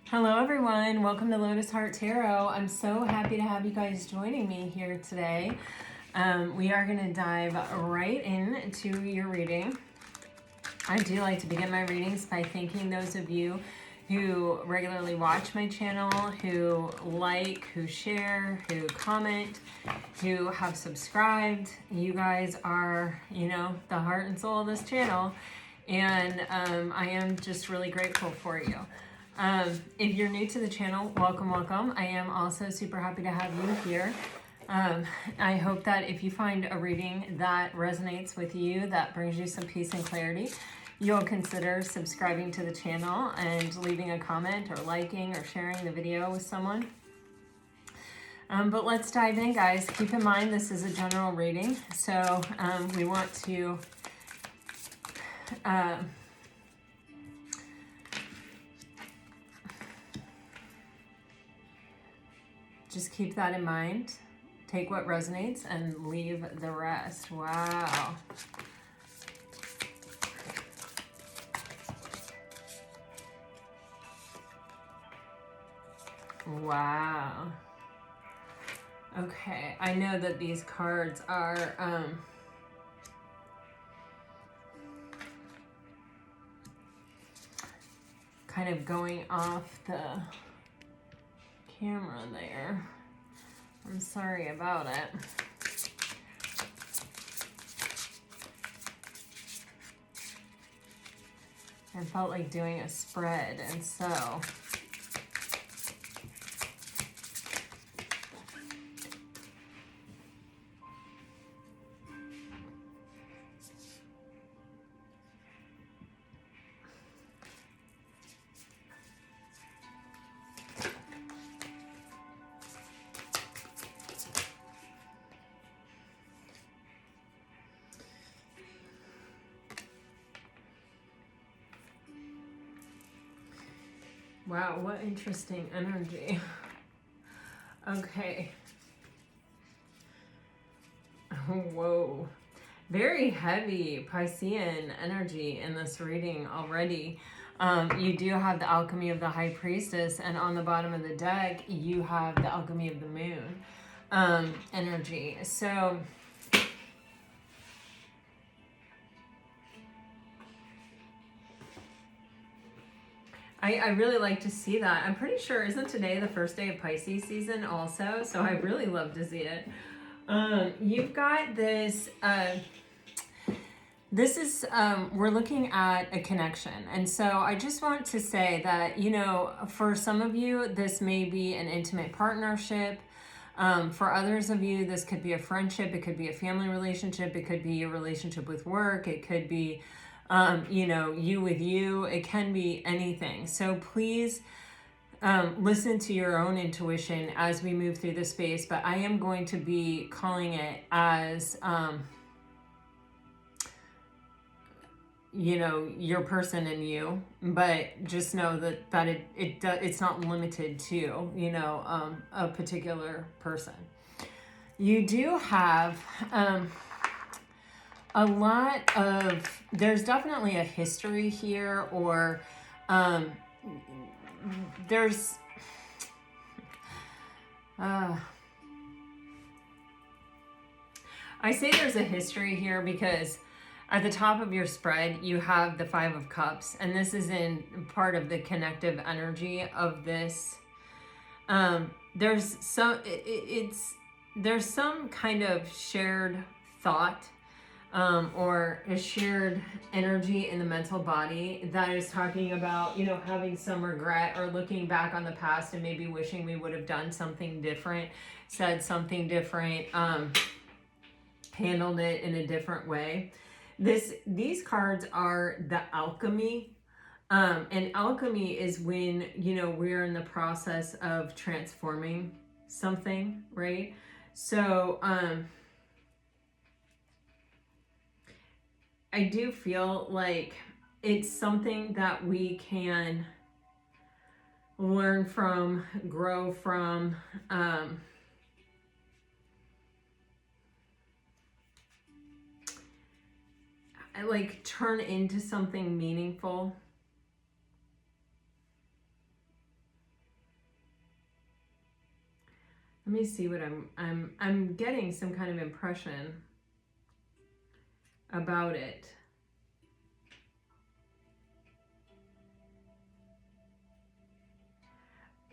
Hello everyone, welcome to Lotus Heart Tarot. I'm so happy to have you guys joining me here today. We are going to dive right into your reading. I do like to begin my readings by thanking those of you who regularly watch my channel, who like, who share, who comment, who have subscribed. You guys are, the heart and soul of this channel, and I am just really grateful for you. If you're new to the channel, welcome, welcome. I am also super happy to have you here. I hope that if you find a reading that resonates with you, that brings you some peace and clarity, you'll consider subscribing to the channel and leaving a comment or liking or sharing the video with someone. But let's dive in, guys. Keep in mind this is a general reading, so we want to just keep that in mind. Take what resonates and leave the rest. Wow. Wow. Okay, I know that these cards are kind of going off the camera there. I'm sorry about it. I felt like doing a spread, and so wow, what interesting energy. Okay. Whoa. Very heavy Piscean energy in this reading already. You do have the alchemy of the High Priestess, and on the bottom of the deck, you have the alchemy of the moon energy. So I really like to see that. I'm pretty sure, isn't today the first day of Pisces season also? So I really love to see it. You've got this, we're looking at a connection. And so I just want to say that, for some of you, this may be an intimate partnership. For others of you, this could be a friendship. It could be a family relationship. It could be a relationship with work. It could be you with you. It can be anything. So please listen to your own intuition as we move through the space. But I am going to be calling it as, your person and you. But just know that it's not limited to, a particular person. You do have a lot of, there's definitely a history here, or there's I say there's a history here because at the top of your spread you have the Five of Cups, and this is in part of the connective energy of this. There's some kind of shared thought or a shared energy in the mental body that is talking about, having some regret or looking back on the past and maybe wishing we would have done something different, said something different, handled it in a different way. These cards are the alchemy. And alchemy is when, we're in the process of transforming something, right? So, I do feel like it's something that we can learn from, grow from, like turn into something meaningful. Let me see what I'm getting some kind of impression about it.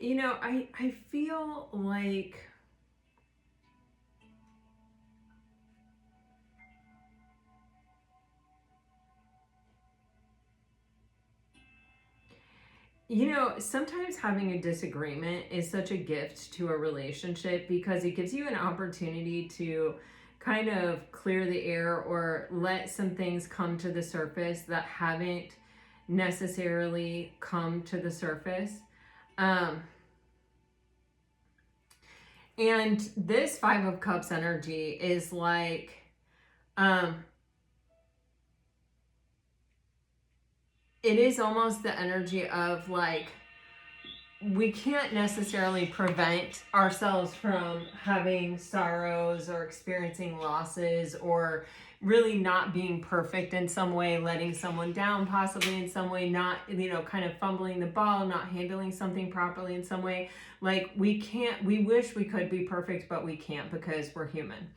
You know, I feel like you know, sometimes having a disagreement is such a gift to a relationship because it gives you an opportunity to kind of clear the air or let some things come to the surface that haven't necessarily come to the surface. And this Five of Cups energy is like, it is almost the energy of like, we can't necessarily prevent ourselves from having sorrows or experiencing losses or really not being perfect in some way, letting someone down possibly in some way, not, you know, kind of fumbling the ball, not handling something properly in some way. Like we wish we could be perfect, but we can't because we're human.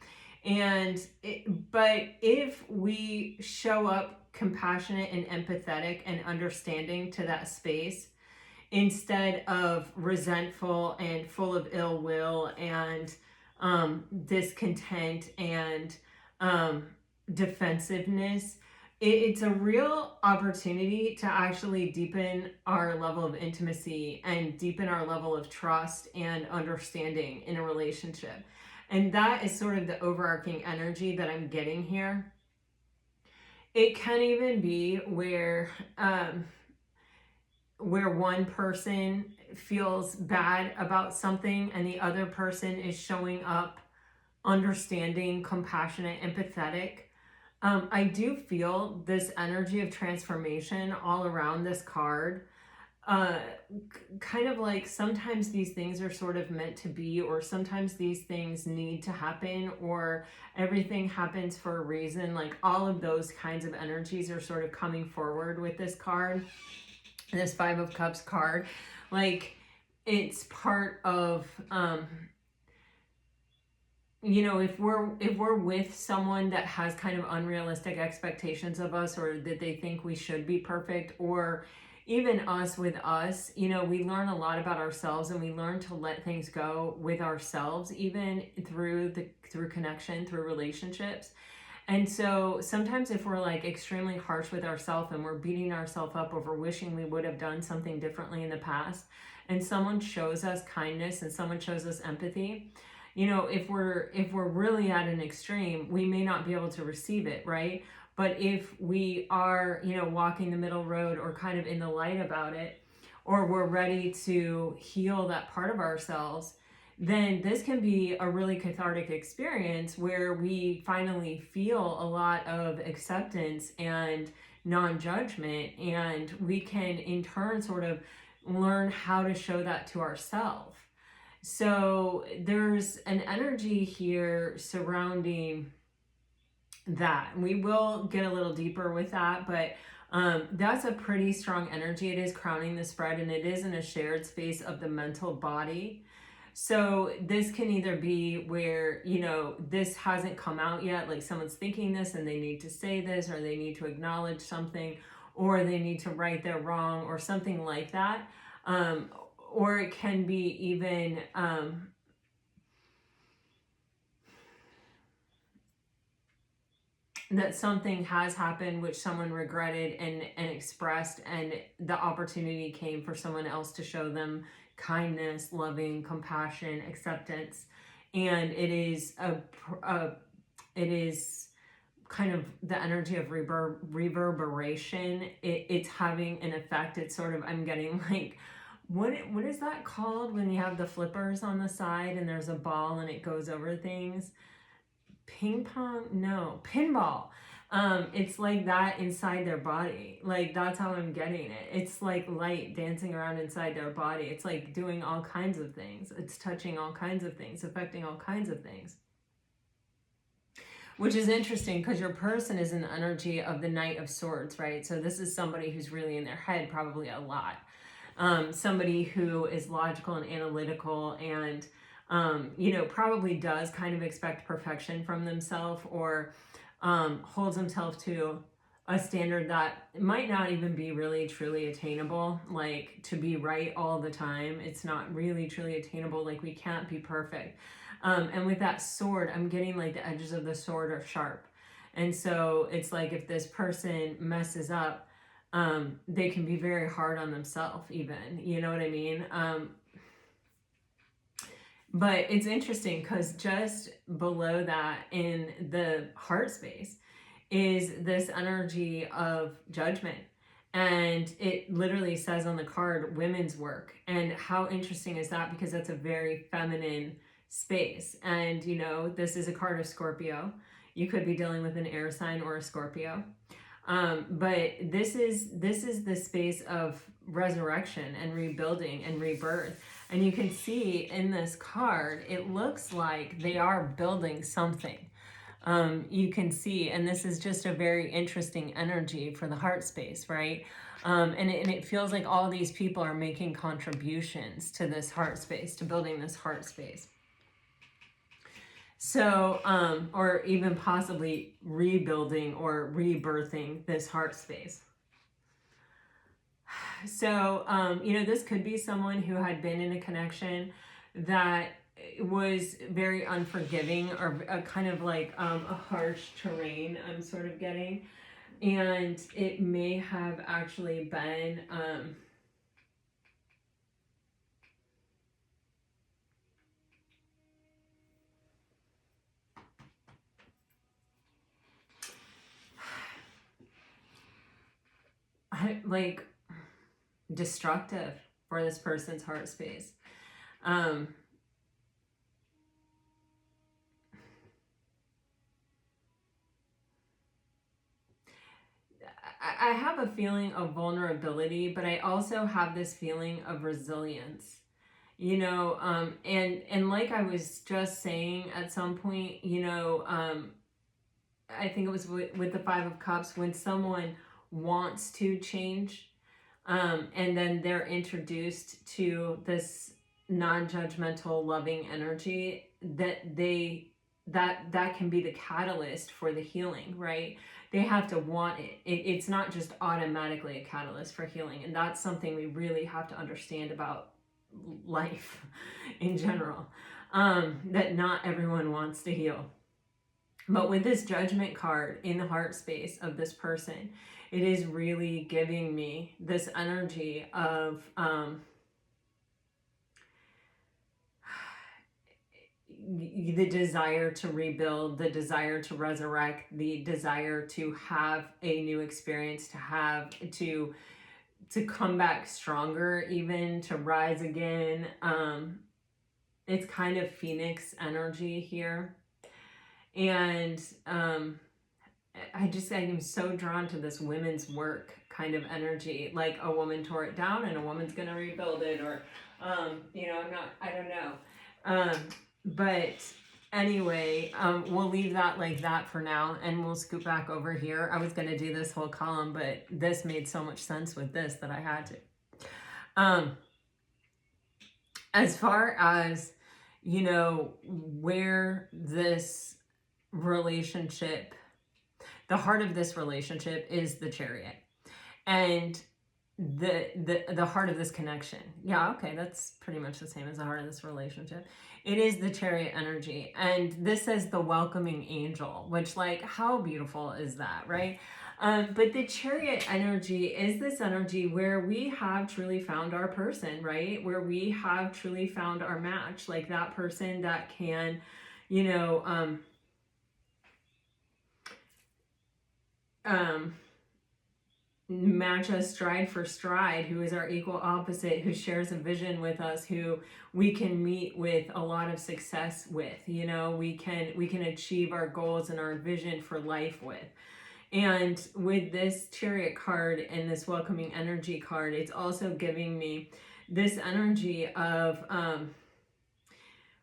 But if we show up compassionate and empathetic and understanding to that space, instead of resentful and full of ill will and discontent and defensiveness, it's a real opportunity to actually deepen our level of intimacy and deepen our level of trust and understanding in a relationship. And that is sort of the overarching energy that I'm getting here. It can even be where one person feels bad about something and the other person is showing up understanding, compassionate, empathetic. I do feel this energy of transformation all around this card. Kind of like sometimes these things are sort of meant to be, or sometimes these things need to happen, or everything happens for a reason. Like all of those kinds of energies are sort of coming forward with this card, this Five of Cups card. Like it's part of you know, if we're with someone that has kind of unrealistic expectations of us, or that they think we should be perfect, or even us with us, you know, we learn a lot about ourselves and we learn to let things go with ourselves, even through connection, through relationships. And so sometimes if we're like extremely harsh with ourselves and we're beating ourselves up over wishing we would have done something differently in the past, and someone shows us kindness and someone shows us empathy, you know, if we're really at an extreme, we may not be able to receive it, right? But if we are, you know, walking the middle road or kind of in the light about it, or we're ready to heal that part of ourselves, then this can be a really cathartic experience where we finally feel a lot of acceptance and non-judgment, and we can in turn sort of learn how to show that to ourselves. So there's an energy here surrounding that. We will get a little deeper with that, but that's a pretty strong energy. It is crowning the spread, and it is in a shared space of the mental body. So this can either be where, you know, this hasn't come out yet, like someone's thinking this and they need to say this, or they need to acknowledge something, or they need to right their wrong, or something like that. Or it can be even that something has happened which someone regretted and expressed, and the opportunity came for someone else to show them kindness, loving, compassion, acceptance. And it is it is kind of the energy of reverberation. It's having an effect. It's sort of, I'm getting like, what is that called when you have the flippers on the side and there's a ball and it goes over things? Ping pong? No, pinball. It's like that inside their body. Like that's how I'm getting it. It's like light dancing around inside their body. It's like doing all kinds of things. It's touching all kinds of things, affecting all kinds of things. Which is interesting because your person is in the energy of the Knight of Swords, right? So this is somebody who's really in their head probably a lot. Somebody who is logical and analytical and you know, probably does kind of expect perfection from themselves, or holds himself to a standard that might not even be really truly attainable, like to be right all the time. It's not really truly attainable, like we can't be perfect. And with that sword, I'm getting like the edges of the sword are sharp. And so it's like if this person messes up, they can be very hard on themselves even, you know what I mean? But it's interesting because just below that in the heart space is this energy of judgment. And it literally says on the card, women's work. And how interesting is that? Because that's a very feminine space. And, you know, this is a card of Scorpio. You could be dealing with an air sign or a Scorpio. But this is the space of resurrection and rebuilding and rebirth. And you can see in this card, it looks like they are building something. You can see, and this is just a very interesting energy for the heart space, right? And it feels like all these people are making contributions to this heart space, to building this heart space. So, or even possibly rebuilding or rebirthing this heart space. So, you know, this could be someone who had been in a connection that was very unforgiving, or a kind of like a harsh terrain I'm sort of getting. And it may have actually been like destructive for this person's heart space. I have a feeling of vulnerability, but I also have this feeling of resilience, you know, and like I was just saying at some point, you know, I think it was with the Five of Cups, when someone wants to change, and then they're introduced to this non-judgmental, loving energy, that can be the catalyst for the healing, right? They have to want it. It's not just automatically a catalyst for healing. And that's something we really have to understand about life in general, that not everyone wants to heal. But with this judgment card in the heart space of this person, it is really giving me this energy of the desire to rebuild, the desire to resurrect, the desire to have a new experience, to come back stronger, even to rise again. It's kind of Phoenix energy here. And I'm so drawn to this women's work kind of energy, like a woman tore it down and a woman's gonna rebuild it, or you know, I don't know. But anyway, we'll leave that like that for now, and we'll scoot back over here. I was going to do this whole column, but this made so much sense with this that I had to. As far as, you know, where this relationship, the heart of this relationship is the Chariot. And the heart of this connection. Yeah, okay, that's pretty much the same as the heart of this relationship. It is the Chariot energy. And this says the welcoming angel, which, like, how beautiful is that, right? But the Chariot energy is this energy where we have truly found our person, right? Where we have truly found our match, like that person that can, you know, match us stride for stride, who is our equal opposite, who shares a vision with us, who we can meet with a lot of success with, you know, we can achieve our goals and our vision for life with. And with this Chariot card and this welcoming energy card, it's also giving me this energy of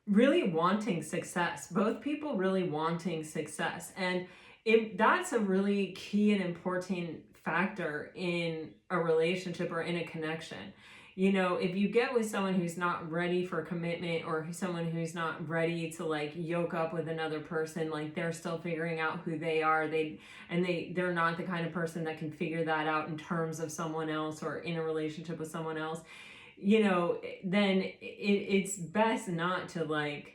really wanting success, both people really wanting success. And that's a really key and important factor in a relationship or in a connection. you know, if you get with someone who's not ready for commitment, or someone who's not ready to like yoke up with another person, like they're still figuring out who they are, they're not the kind of person that can figure that out in terms of someone else or in a relationship with someone else, you know, then it's best not to like,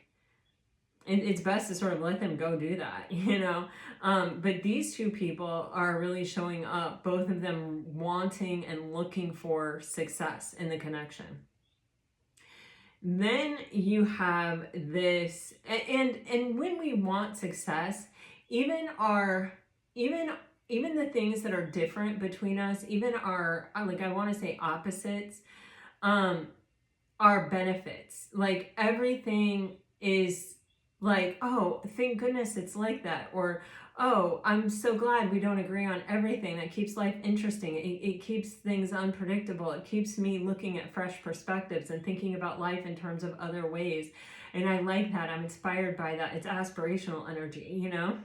it's best to sort of let them go do that, you know. But these two people are really showing up, both of them wanting and looking for success in the connection. Then you have this, and when we want success, even the things that are different between us, even our, like, I want to say opposites, are benefits. Like everything is like, oh, thank goodness it's like that. Or, oh, I'm so glad we don't agree on everything. That keeps life interesting. It keeps things unpredictable. It keeps me looking at fresh perspectives and thinking about life in terms of other ways. And I like that. I'm inspired by that. It's aspirational energy, you know?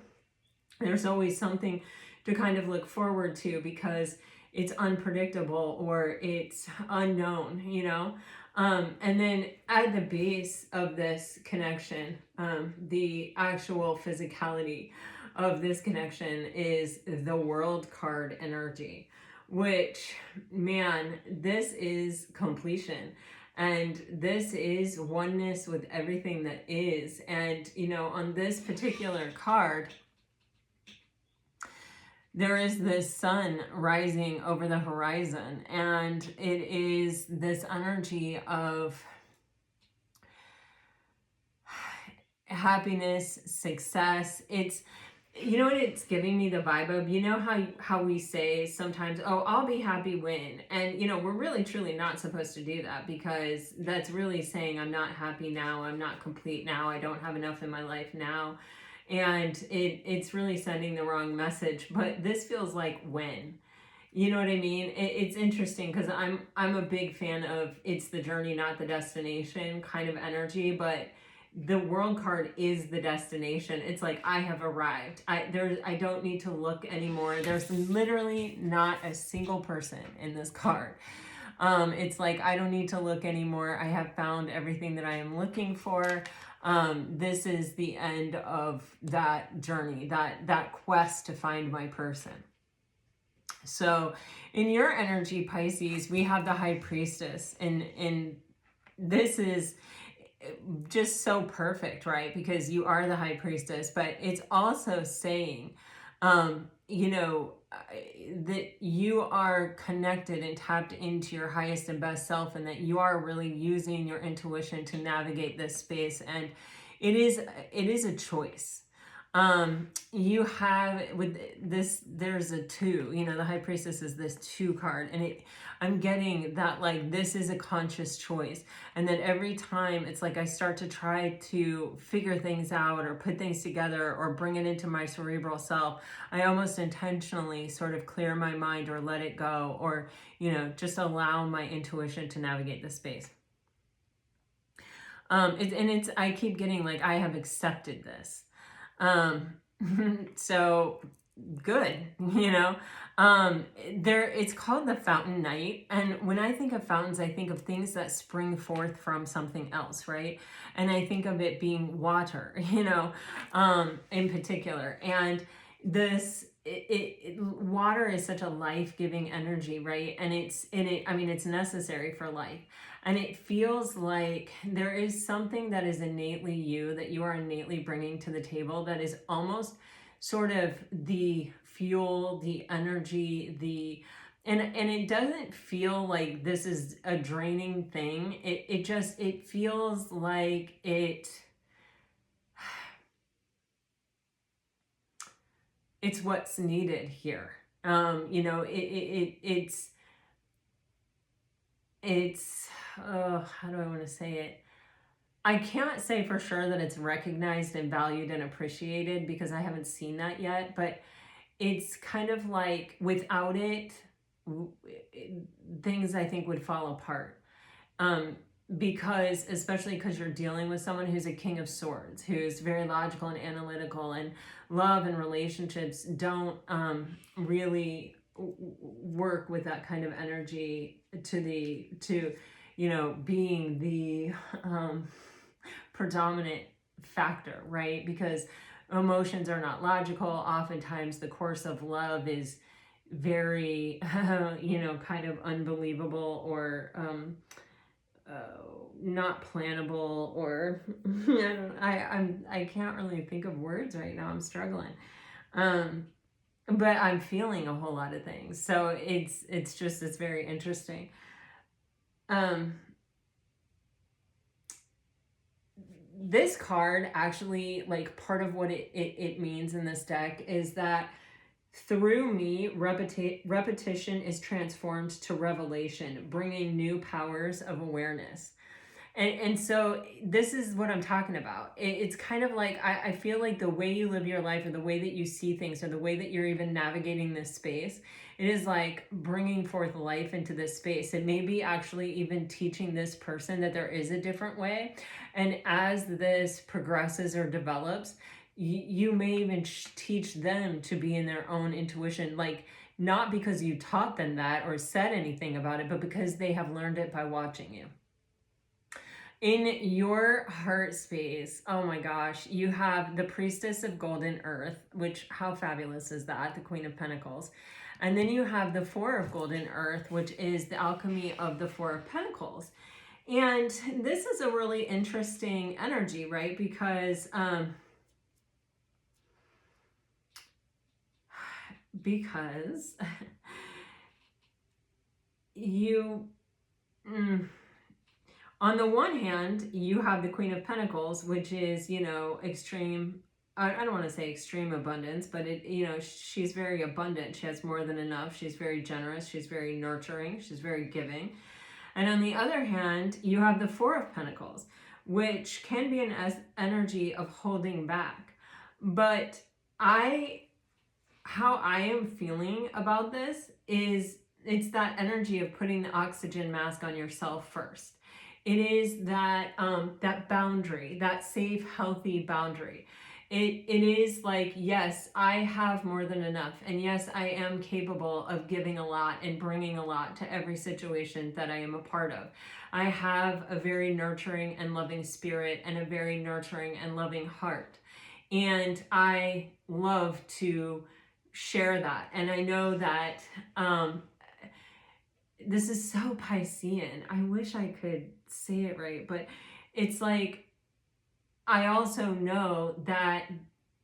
There's always something to kind of look forward to because it's unpredictable or it's unknown, you know? And then at the base of this connection, the actual physicality of this connection is the World card energy, which, man, this is completion. And this is oneness with everything that is. And, you know, on this particular card, there is this sun rising over the horizon, and it is this energy of happiness, success. It's, you know what it's giving me the vibe of, you know how we say sometimes, oh, I'll be happy when, and you know, we're really truly not supposed to do that, because that's really saying I'm not happy now, I'm not complete now, I don't have enough in my life now. And it's really sending the wrong message. But this feels like when, you know what I mean? It's interesting because I'm a big fan of it's the journey, not the destination kind of energy. But the World card is the destination. It's like, I have arrived. I don't need to look anymore. There's literally not a single person in this card. It's like, I don't need to look anymore. I have found everything that I am looking for. This is the end of that journey, that quest to find my person. So in your energy, Pisces, we have the High Priestess, and this is just so perfect, right? Because you are the High Priestess, but it's also saying, you know, that you are connected and tapped into your highest and best self, and that you are really using your intuition to navigate this space. And it is a choice. You have with this, there's a 2, you know, the High Priestess is this 2 card, and I'm getting that, like, this is a conscious choice. And then every time it's like I start to try to figure things out or put things together or bring it into my cerebral self, I almost intentionally sort of clear my mind or let it go, or, you know, just allow my intuition to navigate the space. I keep getting like, I have accepted this. So good, you know. It's called the Fountain Night, and when I think of fountains, I think of things that spring forth from something else, right? And I think of it being water, you know, in particular. And this water is such a life-giving energy, right? And it's necessary for life. And it feels like there is something that is innately you, that you are innately bringing to the table, that is almost sort of the fuel, the energy, and it doesn't feel like this is a draining thing. It feels like it's what's needed here. You know, it's how do I want to say it? I can't say for sure that it's recognized and valued and appreciated, because I haven't seen that yet, but it's kind of like without it, things I think would fall apart. Especially because you're dealing with someone who's a King of Swords, who's very logical and analytical, and love and relationships don't really work with that kind of energy you know, being the predominant factor, right? Because emotions are not logical. Oftentimes the course of love is very you know, kind of unbelievable, or not plannable, or I can't really think of words right now. I'm struggling. But I'm feeling a whole lot of things. So it's very interesting. This card actually, like, part of what it means in this deck is that through me, repetition is transformed to revelation, bringing new powers of awareness. And so this is what I'm talking about. It's kind of like, I feel like the way you live your life, or the way that you see things, or the way that you're even navigating this space, it is like bringing forth life into this space. It may be actually even teaching this person that there is a different way. And as this progresses or develops, you may even teach them to be in their own intuition, like, not because you taught them that or said anything about it, but because they have learned it by watching you. In your heart space, oh my gosh, you have the Priestess of Golden Earth, which, how fabulous is that? The Queen of Pentacles. And then you have the Four of Golden Earth, which is the alchemy of the Four of Pentacles. And this is a really interesting energy, right? Because you on the one hand, you have the Queen of Pentacles, which is, you know, extreme, I don't want to say extreme abundance, but it, you know, she's very abundant. She has more than enough. She's very generous. She's very nurturing. She's very giving. And on the other hand, you have the Four of Pentacles, which can be an energy of holding back. But how I am feeling about this is, it's that energy of putting the oxygen mask on yourself first. It is that that boundary, that safe, healthy boundary. It is like, yes, I have more than enough. And yes, I am capable of giving a lot and bringing a lot to every situation that I am a part of. I have a very nurturing and loving spirit, and a very nurturing and loving heart. And I love to share that. And I know that this is so Piscean. I wish I could say it right, but it's like, I also know that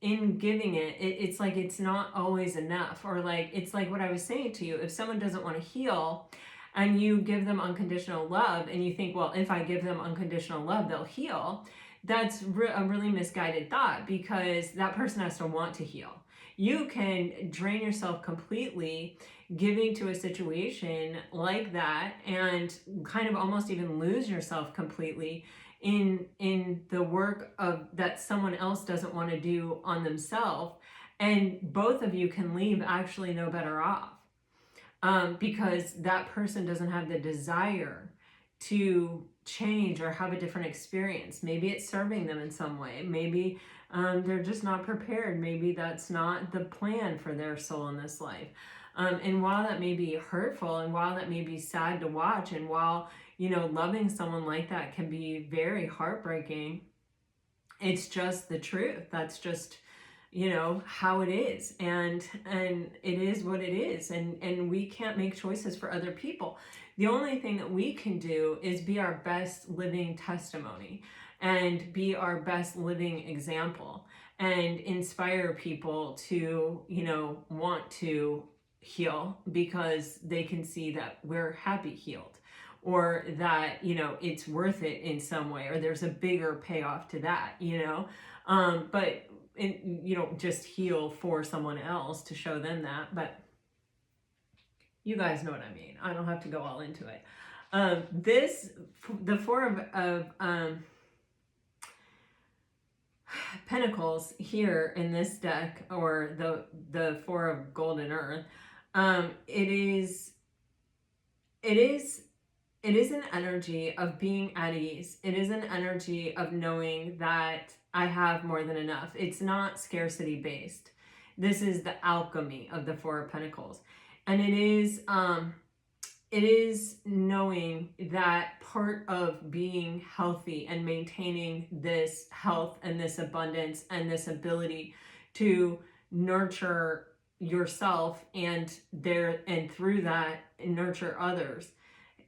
in giving it's like, it's not always enough. Or like, it's like what I was saying to you, if someone doesn't want to heal and you give them unconditional love, and you think, well, if I give them unconditional love, they'll heal. That's a really misguided thought, because that person has to want to heal. You can drain yourself completely giving to a situation like that, and kind of almost even lose yourself completely in the work of that someone else doesn't want to do on themselves. And both of you can leave actually no better off, because that person doesn't have the desire to change or have a different experience. Maybe it's serving them in some way. Maybe they're just not prepared. Maybe that's not the plan for their soul in this life. And while that may be hurtful, and while that may be sad to watch, and while, you know, loving someone like that can be very heartbreaking, it's just the truth. That's just, you know, how it is. And it is what it is. And we can't make choices for other people. The only thing that we can do is be our best living testimony, and be our best living example, and inspire people to, you know, want to heal, because they can see that we're happy healed, or that, you know, it's worth it in some way, or there's a bigger payoff to that, you know. But you don't just heal for someone else to show them that, but you guys know what I mean. I don't have to go all into it. The Four of Pentacles here in this deck, or the Four of Golden Earth, it is an energy of being at ease. It is an energy of knowing that I have more than enough. It's not scarcity based. This is the alchemy of the Four of Pentacles. And it is it is knowing that part of being healthy and maintaining this health and this abundance and this ability to nurture yourself and through that nurture others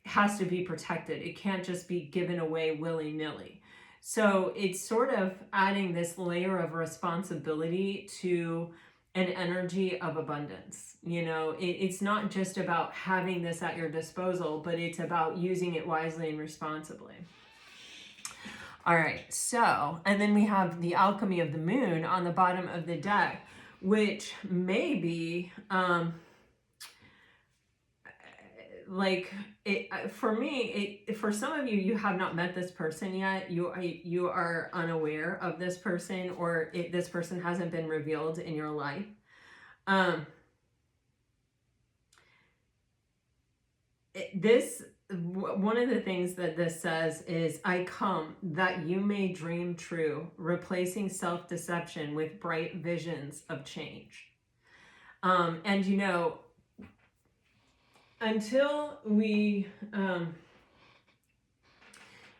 has to be protected. It can't just be given away willy-nilly. So it's sort of adding this layer of responsibility to an energy of abundance. You know, it's not just about having this at your disposal, but it's about using it wisely and responsibly. All right, so, and then we have the alchemy of the moon on the bottom of the deck, which may be, for me, for some of you, you have not met this person yet. You are unaware of this person, or this person hasn't been revealed in your life. One of the things that this says is, I come that you may dream true, replacing self-deception with bright visions of change. And you know, until we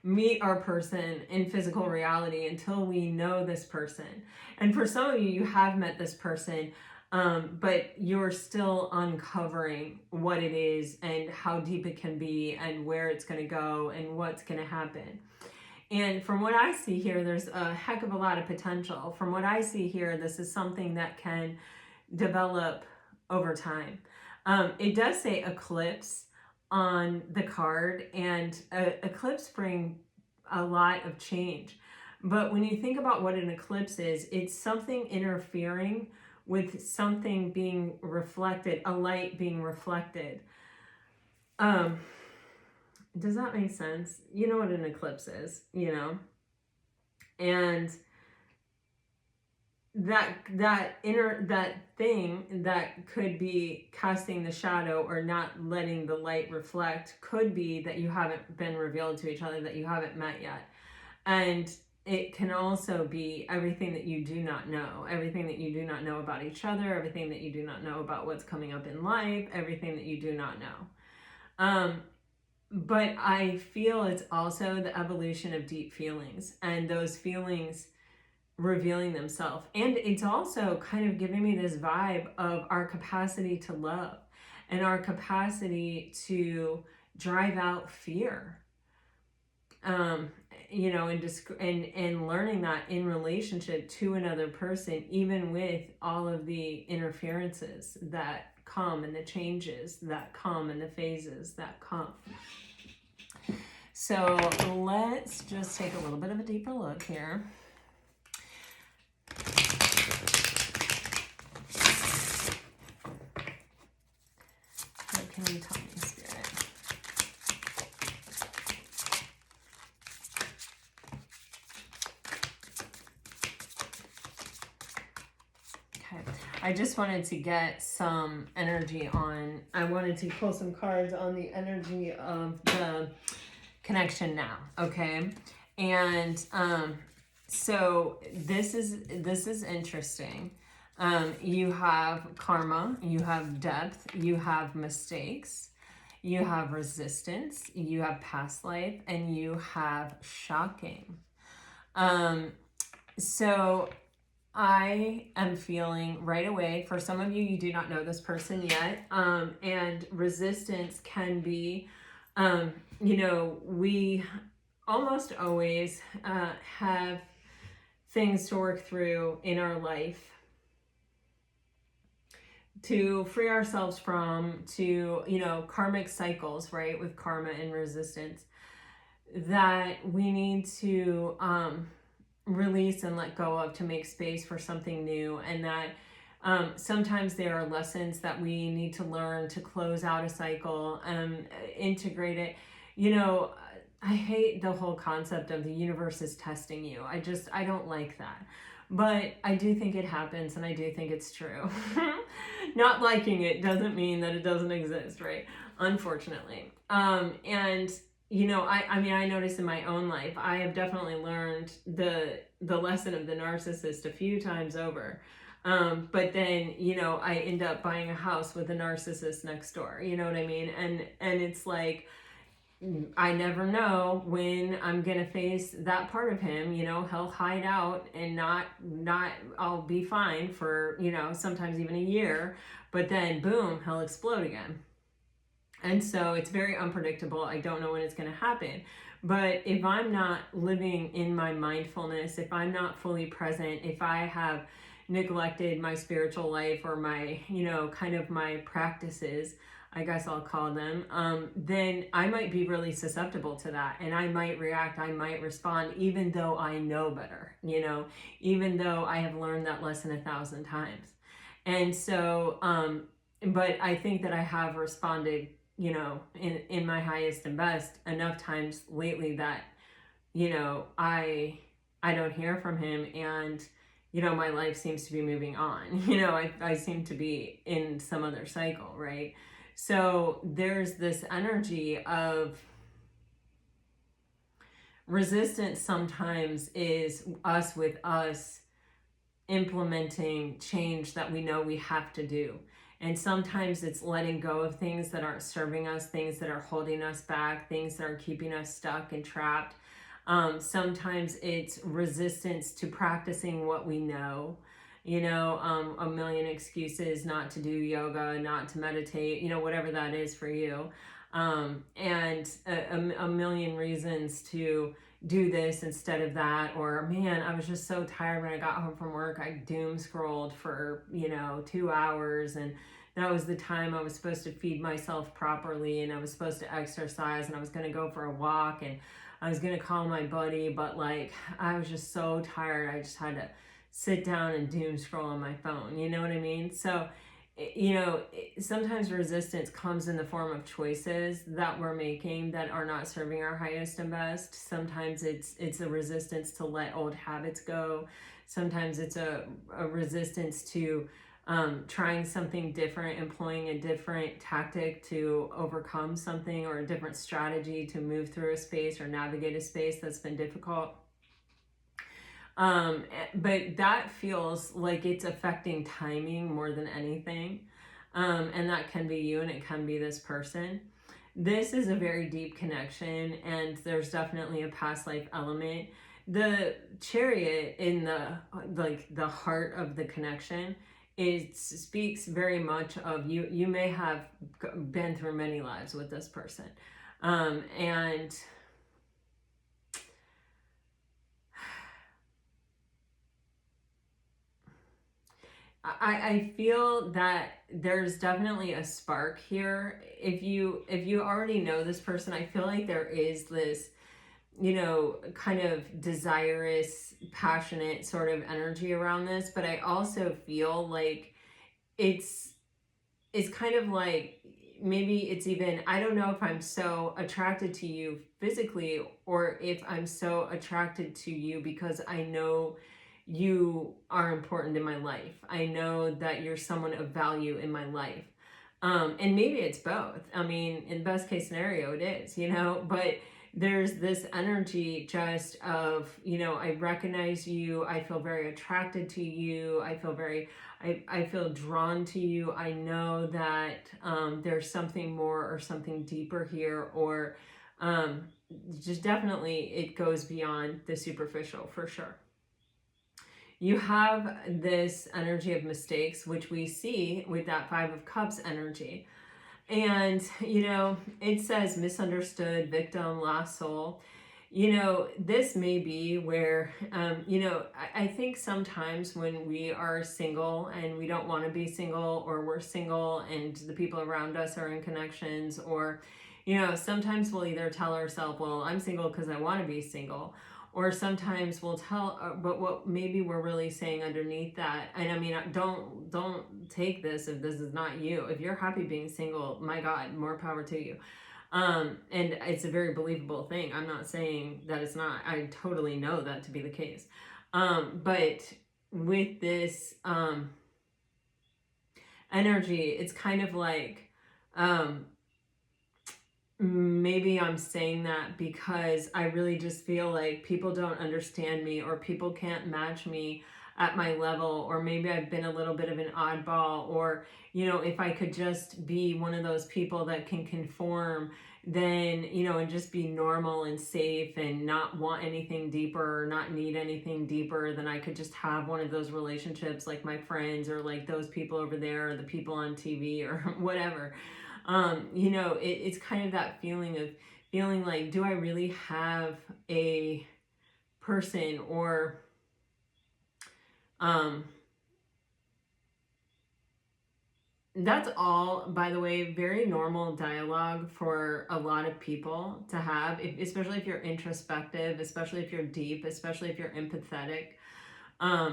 meet our person in physical reality, until we know this person, and for some of you, you have met this person, but you're still uncovering what it is and how deep it can be and where it's going to go and what's going to happen. And from what I see here, there's a heck of a lot of potential. From what I see here, this is something that can develop over time. It does say eclipse on the card, and eclipse bring a lot of change. But when you think about what an eclipse is, it's something interfering with something being reflected, a light being reflected. Does that make sense? You know what an eclipse is, you know? And that thing that could be casting the shadow or not letting the light reflect could be that you haven't been revealed to each other, that you haven't met yet. And it can also be everything that you do not know, everything that you do not know about each other, everything that you do not know about what's coming up in life, everything that you do not know. But I feel it's also the evolution of deep feelings, and those feelings revealing themselves. And it's also kind of giving me this vibe of our capacity to love and our capacity to drive out fear. You know, and learning that in relationship to another person, even with all of the interferences that come and the changes that come and the phases that come. So let's just take a little bit of a deeper look here. What can you tell me, Spirit? Okay, I just wanted to get some energy on, I wanted to pull some cards on the energy of the connection now, okay? And so this is interesting. You have karma, you have depth, you have mistakes, you have resistance, you have past life, and you have shocking. So I am feeling right away, for some of you, you do not know this person yet, and resistance can be, you know, we almost always have things to work through in our life to free ourselves from, to, you know, karmic cycles, right, with karma and resistance, that we need to release and let go of to make space for something new. And that sometimes there are lessons that we need to learn to close out a cycle and integrate it. You know, I hate the whole concept of the universe is testing you. I don't like that. But I do think it happens, and I do think it's true. Not liking it doesn't mean that it doesn't exist, right? Unfortunately. And, you know, I mean, I noticed in my own life, I have definitely learned the lesson of the narcissist a few times over. But then, you know, I end up buying a house with a narcissist next door. You know what I mean? And it's like, I never know when I'm gonna face that part of him. You know, he'll hide out and not I'll be fine for, you know, sometimes even a year, but then boom, he'll explode again. And so it's very unpredictable. I don't know when it's gonna happen. But if I'm not living in my mindfulness, if I'm not fully present, if I have neglected my spiritual life or my, you know, kind of my practices, I guess I'll call them, then I might be really susceptible to that. And I might react, I might respond, even though I know better, you know, even though I have learned that lesson 1,000 times. And so, but I think that I have responded, you know, in my highest and best enough times lately that, you know, I don't hear from him, and, you know, my life seems to be moving on. You know, I seem to be in some other cycle, right? So there's this energy of resistance sometimes is us with us implementing change that we know we have to do. And sometimes it's letting go of things that aren't serving us, things that are holding us back, things that are keeping us stuck and trapped. Sometimes it's resistance to practicing what we know. You know, a million excuses not to do yoga, not to meditate, you know, whatever that is for you. And a million reasons to do this instead of that. Or, man, I was just so tired when I got home from work. I doom scrolled for, you know, 2 hours, and that was the time I was supposed to feed myself properly, and I was supposed to exercise, and I was going to go for a walk, and I was going to call my buddy, but like, I was just so tired. I just had to sit down and doom scroll on my phone. You know what I mean? So, you know, sometimes resistance comes in the form of choices that we're making that are not serving our highest and best. Sometimes it's a resistance to let old habits go. Sometimes it's a resistance to trying something different, employing a different tactic to overcome something, or a different strategy to move through a space or navigate a space that's been difficult. But that feels like it's affecting timing more than anything. And that can be you, and it can be this person. This is a very deep connection, and there's definitely a past life element. The Chariot in the heart of the connection, it speaks very much of you may have been through many lives with this person. And I feel that there's definitely a spark here. If you already know this person, I feel like there is this, you know, kind of desirous, passionate sort of energy around this. But I also feel like it's kind of like, maybe it's even, I don't know if I'm so attracted to you physically, or if I'm so attracted to you because I know you are important in my life. I know that you're someone of value in my life. And maybe it's both. I mean, in the best case scenario, it is, you know, but there's this energy just of, you know, I recognize you. I feel very attracted to you. I feel drawn to you. I know that there's something more or something deeper here, or just definitely it goes beyond the superficial for sure. You have this energy of mistakes, which we see with that Five of Cups energy. And, you know, it says misunderstood, victim, lost soul. You know, this may be where, you know, I think sometimes when we are single and we don't want to be single, or we're single and the people around us are in connections, or, you know, sometimes we'll either tell ourselves, well, I'm single because I want to be single. Or sometimes we'll tell, but what maybe we're really saying underneath that, and I mean, don't take this if this is not you. If you're happy being single, my God, more power to you. And it's a very believable thing. I'm not saying that it's not. I totally know that to be the case. But with this energy, it's kind of like, maybe I'm saying that because I really just feel like people don't understand me, or people can't match me at my level, or maybe I've been a little bit of an oddball, or, you know, if I could just be one of those people that can conform, then, you know, and just be normal and safe and not want anything deeper or not need anything deeper, then I could just have one of those relationships like my friends, or like those people over there, or the people on TV, or whatever. You know, it's kind of that feeling of feeling like, do I really have a person, or that's all, by the way, very normal dialogue for a lot of people to have, especially if you're introspective, especially if you're deep, especially if you're empathetic,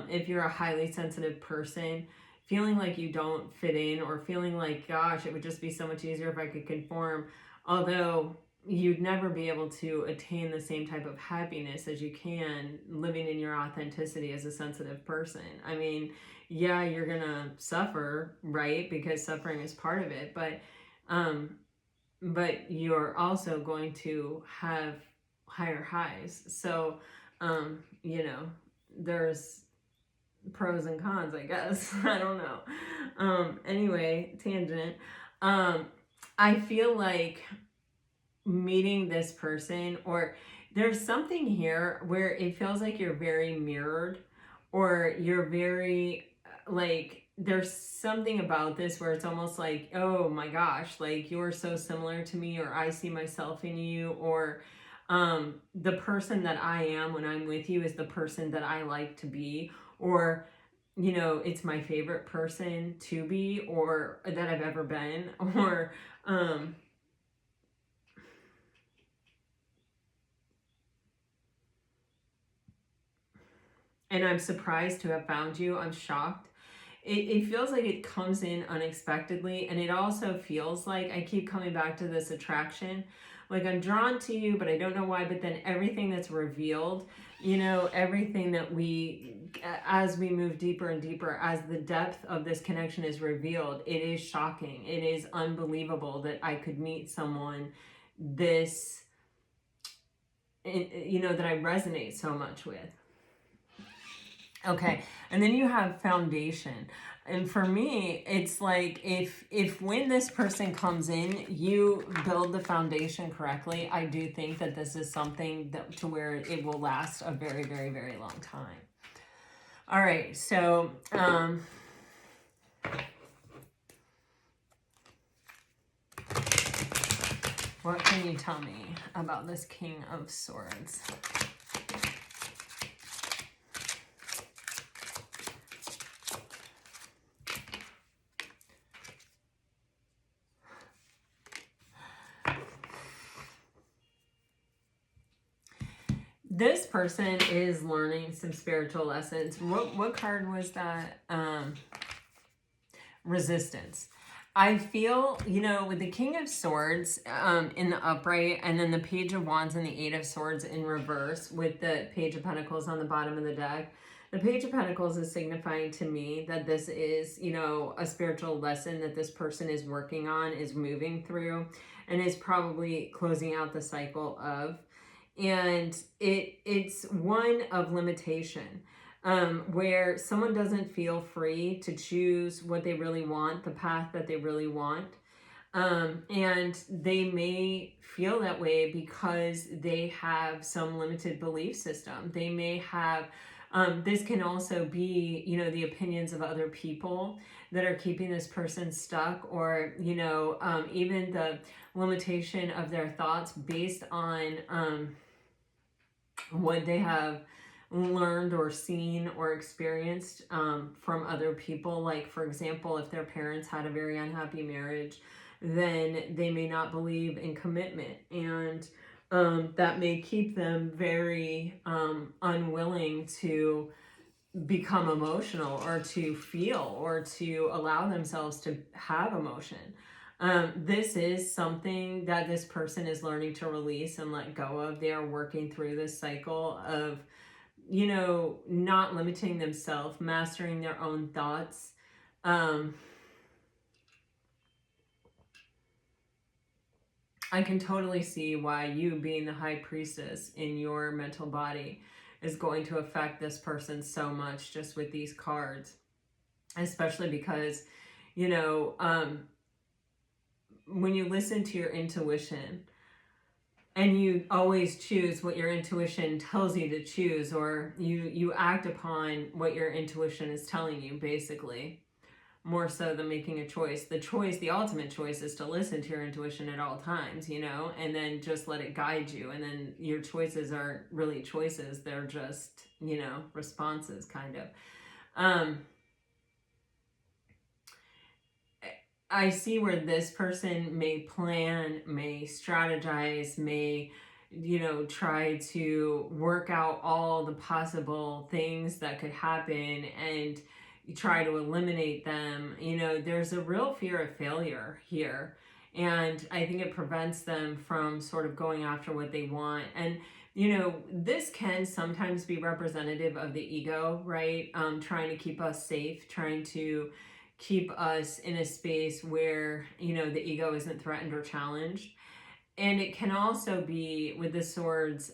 if you're a highly sensitive person, feeling like you don't fit in, or feeling like, gosh, it would just be so much easier if I could conform, although you'd never be able to attain the same type of happiness as you can living in your authenticity as a sensitive person. I mean, yeah, you're gonna suffer, right? Because suffering is part of it, but you're also going to have higher highs. So, you know, there's pros and cons, I guess. I don't know. Anyway, tangent. I feel like meeting this person, or there's something here where it feels like you're very mirrored, or you're very, like, there's something about this where it's almost like, oh my gosh, like you're so similar to me, or I see myself in you, or the person that I am when I'm with you is the person that I like to be, or, you know, it's my favorite person to be, or that I've ever been, or and I'm surprised to have found you. I'm shocked. It feels like it comes in unexpectedly, and it also feels like I keep coming back to this attraction. Like, I'm drawn to you, but I don't know why. But then everything that's revealed, you know, everything that as we move deeper and deeper, as the depth of this connection is revealed, it is shocking. It is unbelievable that I could meet someone this, you know, that I resonate so much with. Okay, and then you have foundation. And for me, it's like, if when this person comes in, you build the foundation correctly, I do think that this is something that to where it will last a very, very, very long time. All right, so what can you tell me about this King of Swords? This person is learning some spiritual lessons. What card was that? Resistance. I feel, you know, with the King of Swords in the upright, and then the Page of Wands and the Eight of Swords in reverse, with the Page of Pentacles on the bottom of the deck. The Page of Pentacles is signifying to me that this is, you know, a spiritual lesson that this person is working on, is moving through, and is probably closing out the cycle of. And it's one of limitation, where someone doesn't feel free to choose what they really want, the path that they really want. And they may feel that way because they have some limited belief system. They may have, this can also be, you know, the opinions of other people that are keeping this person stuck, or, you know, even the limitation of their thoughts based on what they have learned or seen or experienced from other people. Like, for example, if their parents had a very unhappy marriage, then they may not believe in commitment, and that may keep them very unwilling to become emotional, or to feel, or to allow themselves to have emotion. This is something that this person is learning to release and let go of. They are working through this cycle of, you know, not limiting themselves, mastering their own thoughts. I can totally see why you, being the High Priestess in your mental body, is going to affect this person so much just with these cards, especially because, you know, when you listen to your intuition and you always choose what your intuition tells you to choose, or you act upon what your intuition is telling you, basically, more so than making a choice. The ultimate choice is to listen to your intuition at all times, you know, and then just let it guide you. And then your choices aren't really choices. They're just, you know, responses, kind of. I see where this person may plan, may strategize, may, you know, try to work out all the possible things that could happen and try to eliminate them. You know, there's a real fear of failure here. And I think it prevents them from sort of going after what they want. And, you know, this can sometimes be representative of the ego, right? Trying to keep us safe, trying to keep us in a space where, you know, the ego isn't threatened or challenged. And it can also be, with the swords,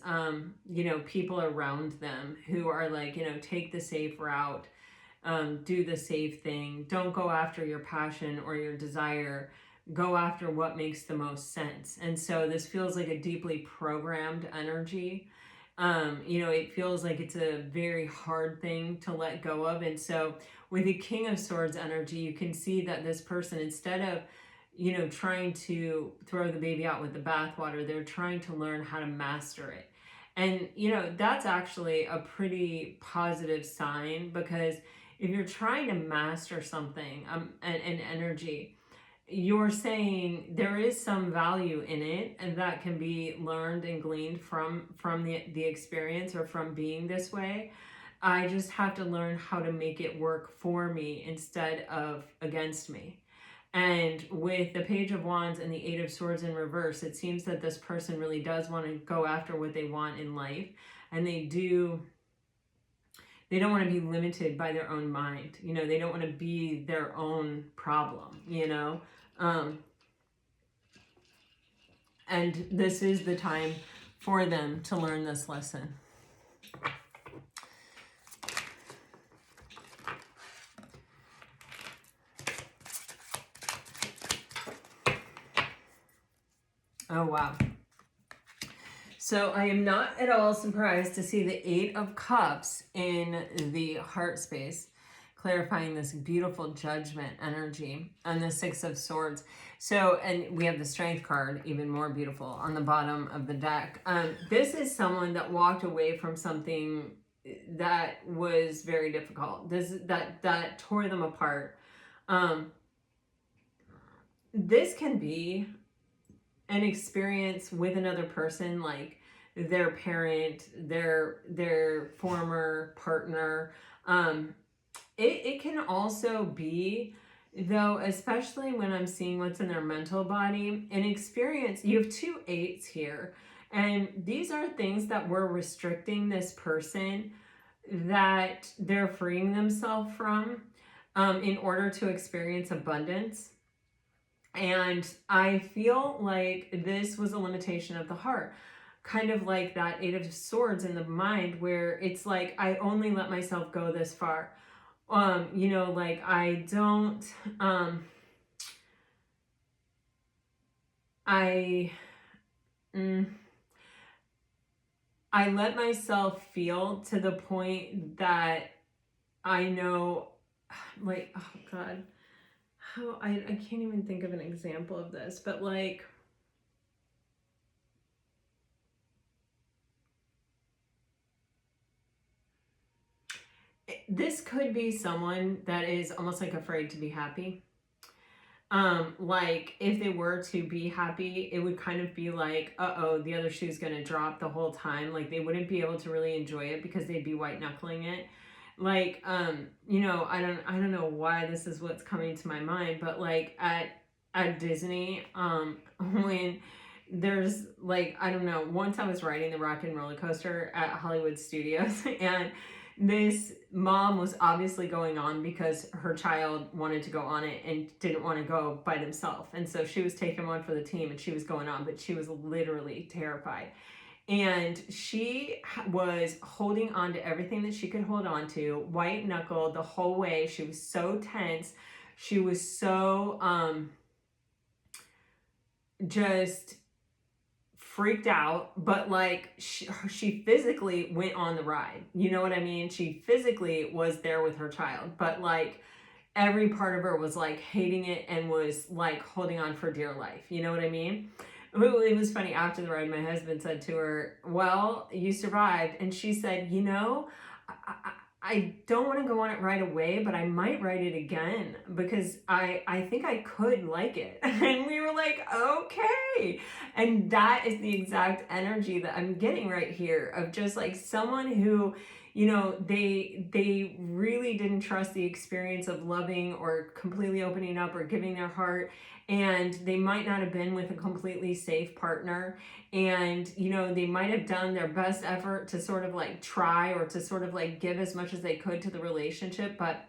you know, people around them who are like, you know, take the safe route, do the safe thing, don't go after your passion or your desire, go after what makes the most sense. And so this feels like a deeply programmed energy. You know, it feels like it's a very hard thing to let go of. And so with the King of Swords energy, you can see that this person, instead of, you know, trying to throw the baby out with the bathwater, they're trying to learn how to master it. And, you know, that's actually a pretty positive sign, because if you're trying to master something, an energy, you're saying there is some value in it, and that can be learned and gleaned from the experience or from being this way. I just have to learn how to make it work for me instead of against me. And with the Page of Wands and the Eight of Swords in reverse, it seems that this person really does want to go after what they want in life. And they don't want to be limited by their own mind. You know, they don't want to be their own problem, you know. And this is the time for them to learn this lesson. Oh, wow. So I am not at all surprised to see the Eight of Cups in the heart space, clarifying this beautiful judgment energy, and the Six of Swords. So, and we have the Strength card, even more beautiful, on the bottom of the deck. This is someone that walked away from something that was very difficult. That tore them apart. This can be an experience with another person, like their parent, their former partner. It can also be, though, especially when I'm seeing what's in their mental body, an experience. You have two eights here, and these are things that were restricting this person that they're freeing themselves from in order to experience abundance. And I feel like this was a limitation of the heart, kind of like that Eight of Swords in the mind, where it's like, I only let myself go this far. You know, like I don't, I let myself feel to the point that I know, like, oh God, how I can't even think of an example of this, but like, this could be someone that is almost like afraid to be happy. Like if they were to be happy, it would kind of be like, uh-oh, the other shoe's gonna drop the whole time. Like they wouldn't be able to really enjoy it because they'd be white knuckling it. Like, you know, I don't know why this is what's coming to my mind, but like at Disney, when there's like, I don't know, once I was riding the Rock and Roller Coaster at Hollywood Studios, and this mom was obviously going on because her child wanted to go on it and didn't want to go by themselves. And so she was taking one for the team and she was going on, but she was literally terrified. And she was holding on to everything that she could hold on to, white knuckled the whole way. She was so tense. She was so just freaked out, but like she physically went on the ride. You know what I mean? She physically was there with her child, but like every part of her was like hating it and was like holding on for dear life. You know what I mean? It was funny. After the ride, my husband said to her, well, you survived. And she said, you know, I don't want to go on it right away, but I might write it again because I think I could like it. And we were like, okay. And that is the exact energy that I'm getting right here of just like someone who, you know, they really didn't trust the experience of loving or completely opening up or giving their heart. And they might not have been with a completely safe partner. And, you know, they might have done their best effort to sort of like try or to sort of like give as much as they could to the relationship. But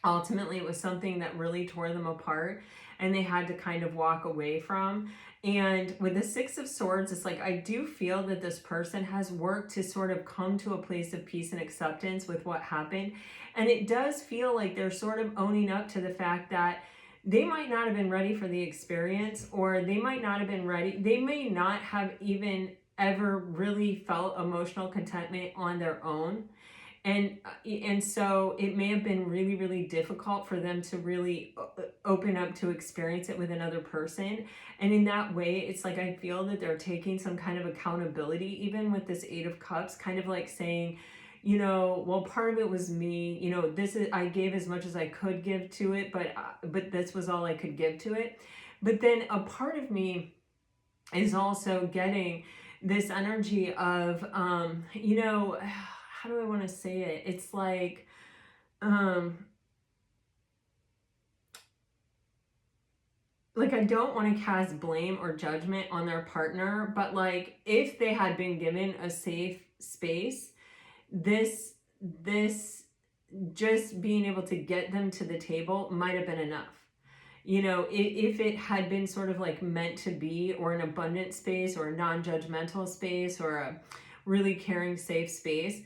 ultimately, it was something that really tore them apart and they had to kind of walk away from. And with the Six of Swords, it's like, I do feel that this person has worked to sort of come to a place of peace and acceptance with what happened. And it does feel like they're sort of owning up to the fact that they might not have been ready for the experience, or they might not have been ready. They may not have even ever really felt emotional contentment on their own. And so it may have been really, really difficult for them to really open up to experience it with another person. And in that way, it's like I feel that they're taking some kind of accountability, even with this Eight of Cups, kind of like saying, you know, well, part of it was me, you know, this is, I gave as much as I could give to it, but this was all I could give to it. But then a part of me is also getting this energy of, you know, how do I want to say it? It's like, I don't want to cast blame or judgment on their partner, but like if they had been given a safe space, this just being able to get them to the table might have been enough. You know, if it had been sort of like meant to be, or an abundant space, or a non-judgmental space, or a really caring, safe space,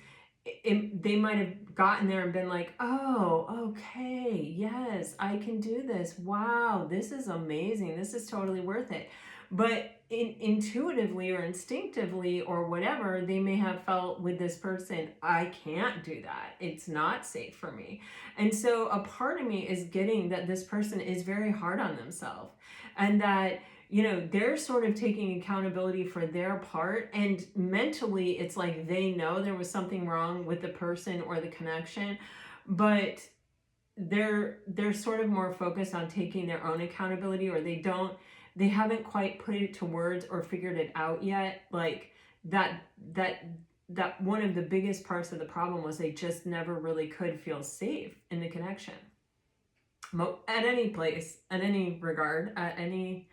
they might have gotten there and been like, oh, okay, yes, I can do this. Wow, this is amazing. This is totally worth it. But intuitively or instinctively or whatever, they may have felt with this person, I can't do that. It's not safe for me. And so a part of me is getting that this person is very hard on themselves, and that, you know, they're sort of taking accountability for their part. And mentally, it's like they know there was something wrong with the person or the connection, but they're sort of more focused on taking their own accountability, or they haven't quite put it to words or figured it out yet. Like that one of the biggest parts of the problem was they just never really could feel safe in the connection. At any place, at any regard, at any,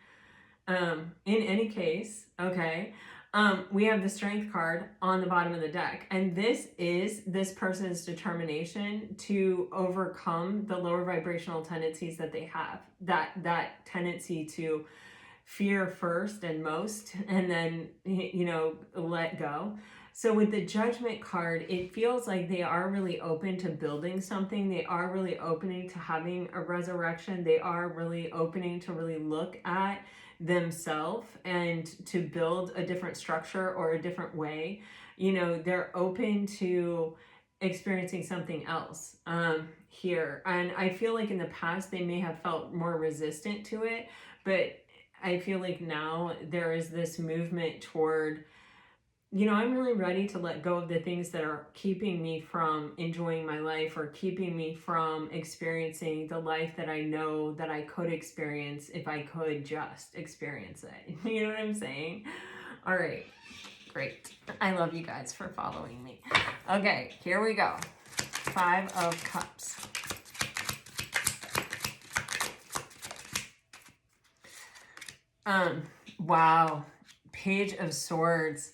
in any case, okay. We have the Strength card on the bottom of the deck, and this is this person's determination to overcome the lower vibrational tendencies that they have, that tendency to fear first and most, and then, you know, let go. So with the Judgment card, it feels like they are really open to building something. They are really opening to having a resurrection. They are really opening to really look at themselves and to build a different structure or a different way. You know, they're open to experiencing something else here. And I feel like in the past they may have felt more resistant to it, but I feel like now there is this movement toward, you know, I'm really ready to let go of the things that are keeping me from enjoying my life, or keeping me from experiencing the life that I know that I could experience if I could just experience it. You know what I'm saying? All right, great. I love you guys for following me. Okay, here we go. Five of Cups. Wow. Page of Swords.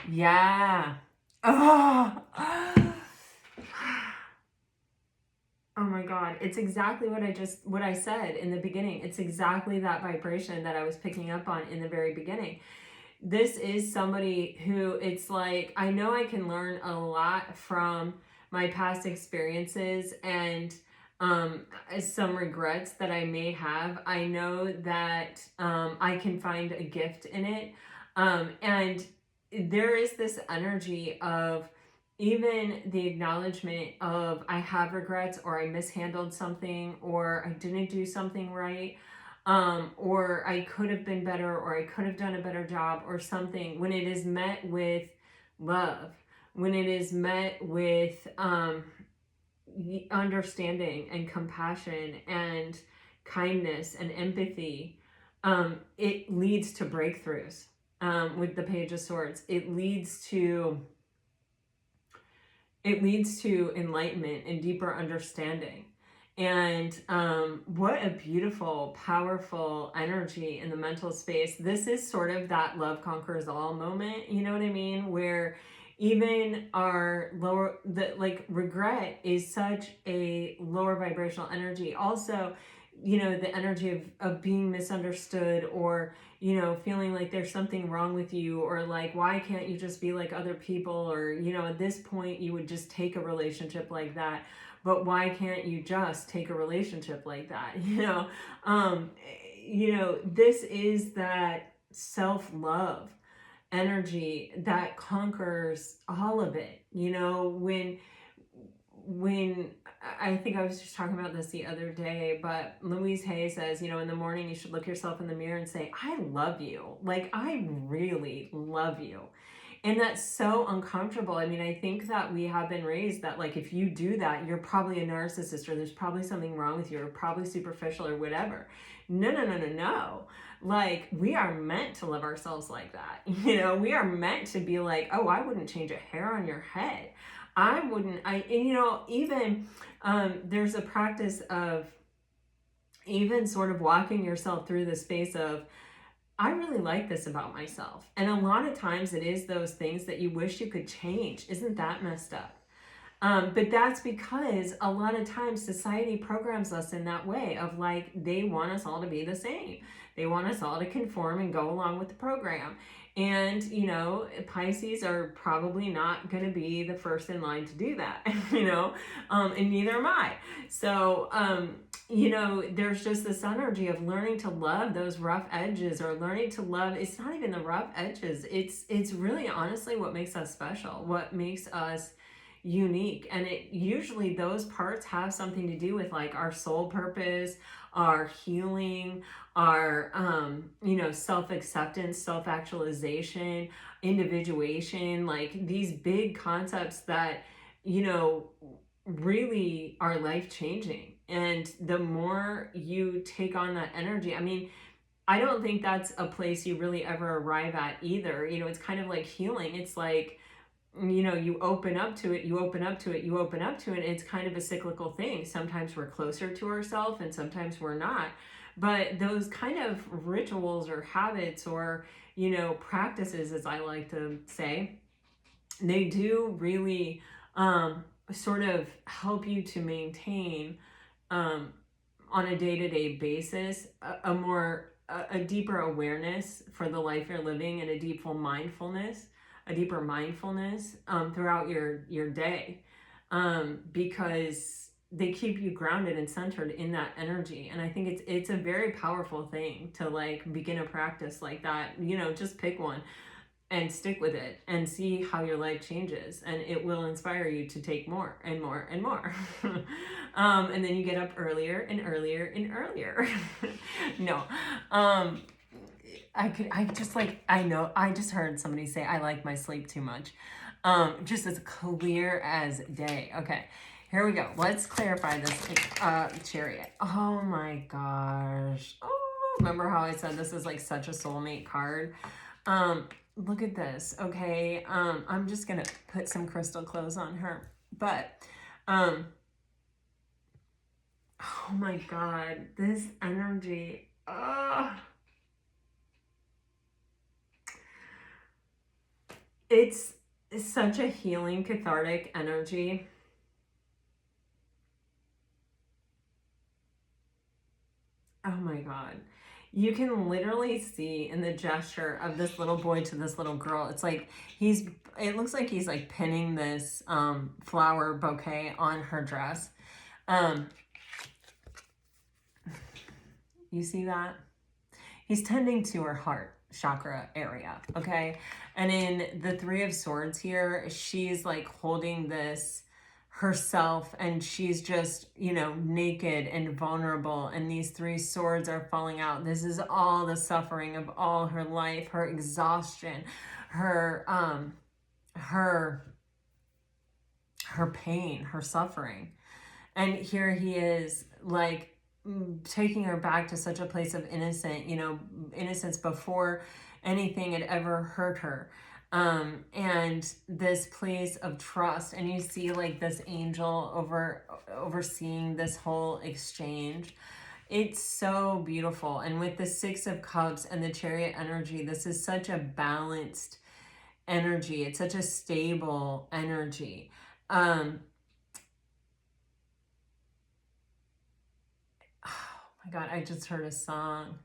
Yeah. Oh. Oh my God. It's exactly what I said in the beginning. It's exactly that vibration that I was picking up on in the very beginning. this is somebody who, it's like, I know I can learn a lot from my past experiences and some regrets that I may have. I know that I can find a gift in it. And there is this energy of even the acknowledgement of I have regrets, or I mishandled something, or I didn't do something right, or I could have been better, or I could have done a better job, or something. When it is met with love, when it is met with understanding and compassion and kindness and empathy, it leads to breakthroughs. With the Page of Swords, it leads to enlightenment and deeper understanding. And what a beautiful, powerful energy in the mental space. This is sort of that love conquers all moment, you know what I mean? Where even our lower, like regret is such a lower vibrational energy. Also, you know, the energy of being misunderstood, or, you know, feeling like there's something wrong with you, or like, why can't you just be like other people? Or, you know, at this point you would just take a relationship like that, but why can't you just take a relationship like that? You know, this is that self-love energy that conquers all of it. You know, when I think I was just talking about this the other day, but Louise Hay says, you know, in the morning you should look yourself in the mirror and say, I love you. Like, I really love you. And that's so uncomfortable. I mean, I think that we have been raised that, like, if you do that, you're probably a narcissist, or there's probably something wrong with you, or probably superficial, or whatever. No. Like, we are meant to love ourselves like that. You know, we are meant to be like, oh, I wouldn't change a hair on your head. And, you know, even there's a practice of even sort of walking yourself through the space of, I really like this about myself. And a lot of times it is those things that you wish you could change. Isn't that messed up? But that's because a lot of times society programs us in that way of, like, they want us all to be the same. They want us all to conform and go along with the program. And, you know, Pisces are probably not going to be the first in line to do that, you know, and neither am I. So, you know, there's just this energy of learning to love those rough edges, or learning to love, it's not even the rough edges. It's really honestly what makes us special, what makes us unique. And it usually, those parts have something to do with, like, our soul purpose, our healing, our you know, self-acceptance, self-actualization, individuation, like these big concepts that, you know, really are life-changing. And the more you take on that energy, I mean, I don't think that's a place you really ever arrive at either. You know, it's kind of like healing. It's like, you know, you open up to it, you open up to it, you open up to it. It's kind of a cyclical thing. Sometimes we're closer to ourselves and sometimes we're not. But those kind of rituals or habits, or, you know, practices, as I like to say, they do really sort of help you to maintain on a day-to-day basis a deeper awareness for the life you're living, and a deeper mindfulness throughout your day, because they keep you grounded and centered in that energy. And I think it's a very powerful thing to, like, begin a practice like that. You know, just pick one and stick with it and see how your life changes, and it will inspire you to take more and more and more. And then you get up earlier and earlier and earlier. No. I just heard somebody say, I like my sleep too much. Just as clear as day. Okay, here we go. Let's clarify this Chariot. Oh my gosh. Oh, remember how I said this is like such a soulmate card? Look at this. Okay, I'm just gonna put some crystal clothes on her. But oh my God, this energy. It's such a healing, cathartic energy. Oh my God. you can literally see in the gesture of this little boy to this little girl, it's like it looks like he's like pinning this flower bouquet on her dress. You see that? He's tending to her heart chakra area, okay? And in the Three of Swords here, she's like holding this herself, and she's just, you know, naked and vulnerable, and these three swords are falling out. This is all the suffering of all her life, her exhaustion, her pain, her suffering. And here he is, like, taking her back to such a place of innocence before anything had ever hurt her. And this place of trust, and you see like this angel overseeing this whole exchange. It's so beautiful. And with the Six of Cups and the Chariot energy, this is such a balanced energy. It's such a stable energy. Oh my God, I just heard a song.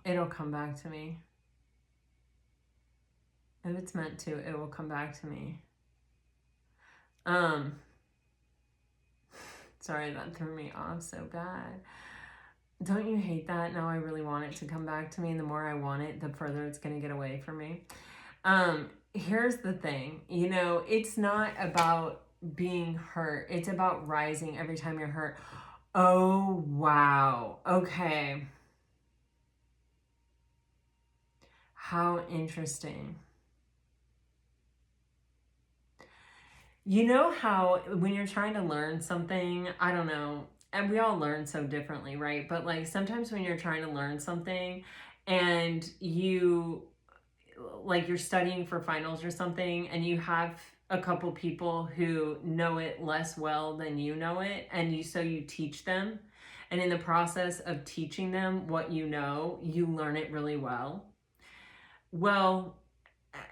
It'll come back to me. If it's meant to, it will come back to me. Sorry, that threw me off so bad. Don't you hate that? Now I really want it to come back to me, and the more I want it, the further it's going to get away from me. Here's the thing, you know, it's not about being hurt. It's about rising every time you're hurt. Oh, wow. Okay. How interesting. You know how when you're trying to learn something, I don't know, and we all learn so differently, right? But like sometimes when you're trying to learn something and you're studying for finals or something, and you have a couple people who know it less well than you know it, and you teach them, and in the process of teaching them what you know, you learn it really well. Well,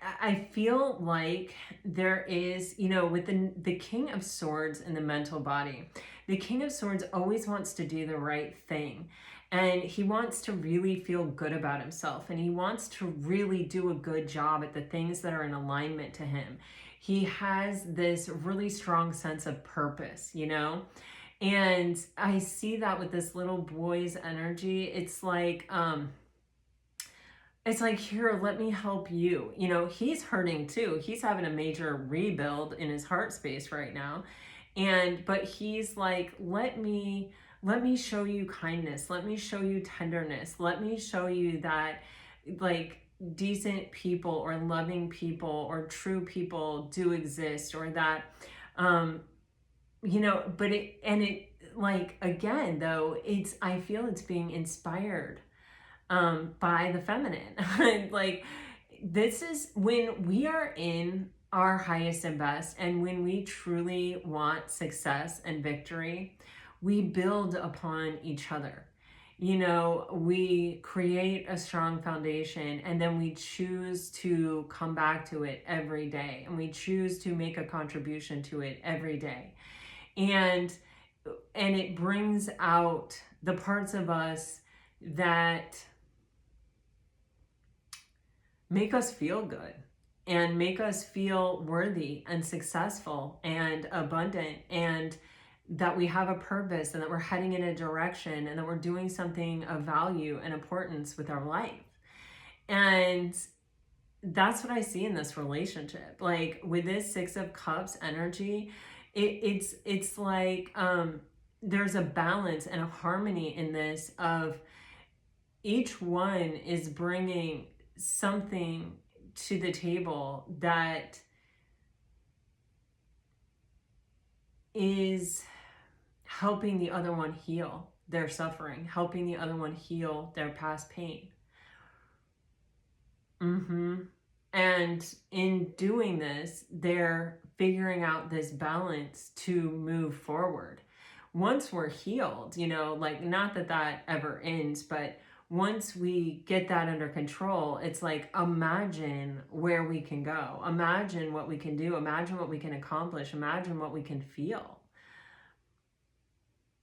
I feel like there is, you know, with the King of Swords in the mental body, the King of Swords always wants to do the right thing. And he wants to really feel good about himself. And he wants to really do a good job at the things that are in alignment to him. He has this really strong sense of purpose, you know? And I see that with this little boy's energy. It's like, here, let me help you. You know, he's hurting too. He's having a major rebuild in his heart space right now. But he's like, let me show you kindness. Let me show you tenderness. Let me show you that like decent people or loving people or true people do exist, or that, you know, but again, though, I feel it's being inspired by the feminine. Like, this is when we are in our highest and best, and when we truly want success and victory, we build upon each other. You know, we create a strong foundation, and then we choose to come back to it every day, and we choose to make a contribution to it every day. And it brings out the parts of us that make us feel good and make us feel worthy and successful and abundant, and that we have a purpose, and that we're heading in a direction, and that we're doing something of value and importance with our life. And that's what I see in this relationship. Like with this Six of Cups energy, it's like there's a balance and a harmony in this of each one is bringing something to the table that is helping the other one heal their suffering, helping the other one heal their past pain. And in doing this, they're figuring out this balance to move forward. Once we're healed, you know, like, not that ever ends, but once we get that under control, it's like, imagine where we can go. Imagine what we can do. Imagine what we can accomplish. Imagine what we can feel.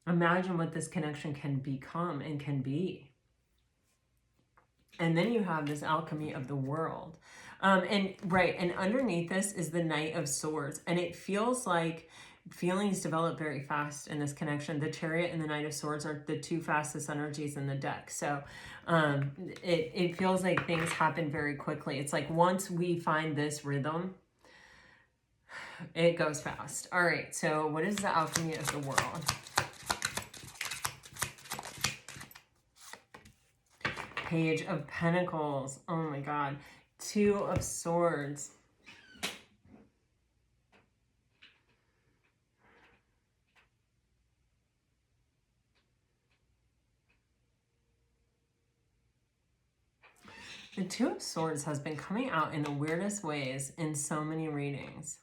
Imagine what this connection can become and can be. And then you have this alchemy of the world. And underneath this is the Knight of Swords. And it feels like feelings develop very fast in this connection. The Chariot and the Knight of Swords are the two fastest energies in the deck. So it feels like things happen very quickly. It's like once we find this rhythm, it goes fast. All right, so what is the alchemy of the world? Page of Pentacles. Oh my God. Two of Swords. The Two of Swords has been coming out in the weirdest ways in so many readings.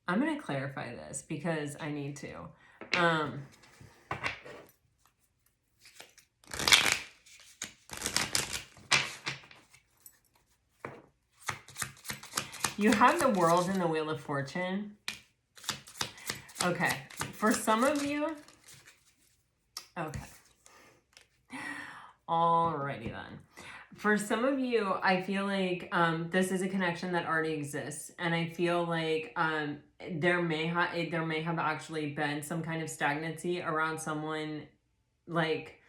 I'm going to clarify this because I need to. You have the World and the Wheel of Fortune. Okay, for some of you, okay. Alrighty then. For some of you, I feel like this is a connection that already exists, and I feel like there may have actually been some kind of stagnancy around someone like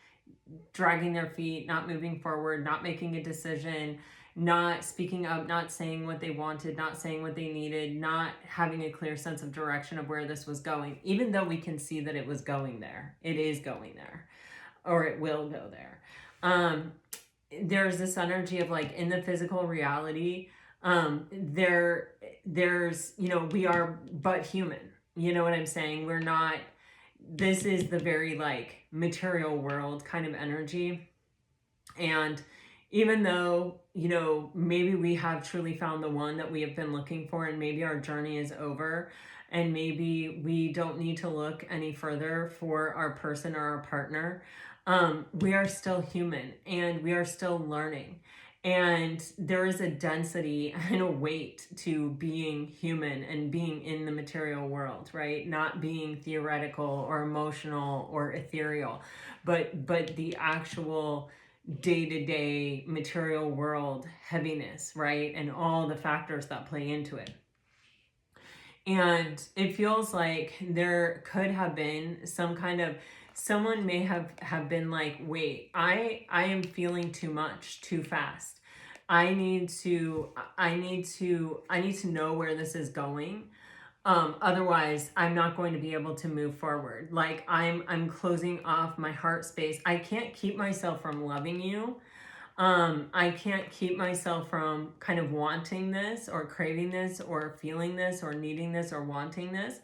dragging their feet, not moving forward, not making a decision, not speaking up, not saying what they wanted, not saying what they needed, not having a clear sense of direction of where this was going, even though we can see that it was going there. It is going there, or it will go there. There's this energy of like in the physical reality, there's, you know, we are but human. You know what I'm saying? We're not, this is the very like material world kind of energy. And even though, you know, maybe we have truly found the one that we have been looking for, and maybe our journey is over, and maybe we don't need to look any further for our person or our partner, we are still human and we are still learning. And there is a density and a weight to being human and being in the material world, right? Not being theoretical or emotional or ethereal, but the actual day-to-day material world heaviness, right? And all the factors that play into it. And it feels like there could have been some kind of, someone may have been like, wait, I am feeling too much, too fast. I need to know where this is going. Otherwise, I'm not going to be able to move forward. Like I'm closing off my heart space. I can't keep myself from loving you. I can't keep myself from kind of wanting this or craving this or feeling this or needing this or wanting this.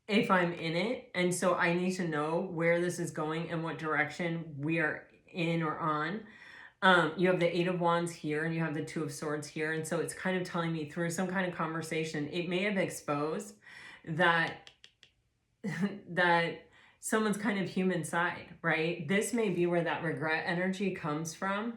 If I'm in it. And so I need to know where this is going and what direction we are in or on. You have the Eight of Wands here and you have the Two of Swords here. And so it's kind of telling me through some kind of conversation, it may have exposed that, that someone's kind of human side, right? This may be where that regret energy comes from.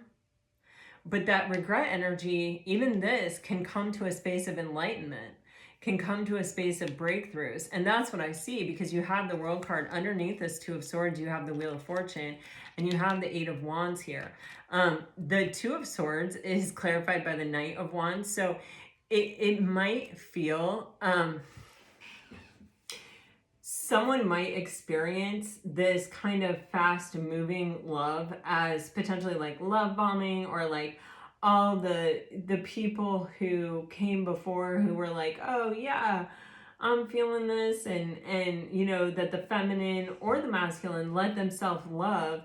But that regret energy, even this, can come to a space of enlightenment, can come to a space of breakthroughs. And that's what I see, because you have the World card underneath this Two of Swords, you have the Wheel of Fortune, and you have the Eight of Wands here. The Two of Swords is clarified by the Knight of Wands. So it might feel, someone might experience this kind of fast moving love as potentially like love bombing, or like all the people who came before who were like, oh yeah, I'm feeling this, and you know, that the feminine or the masculine let themselves love,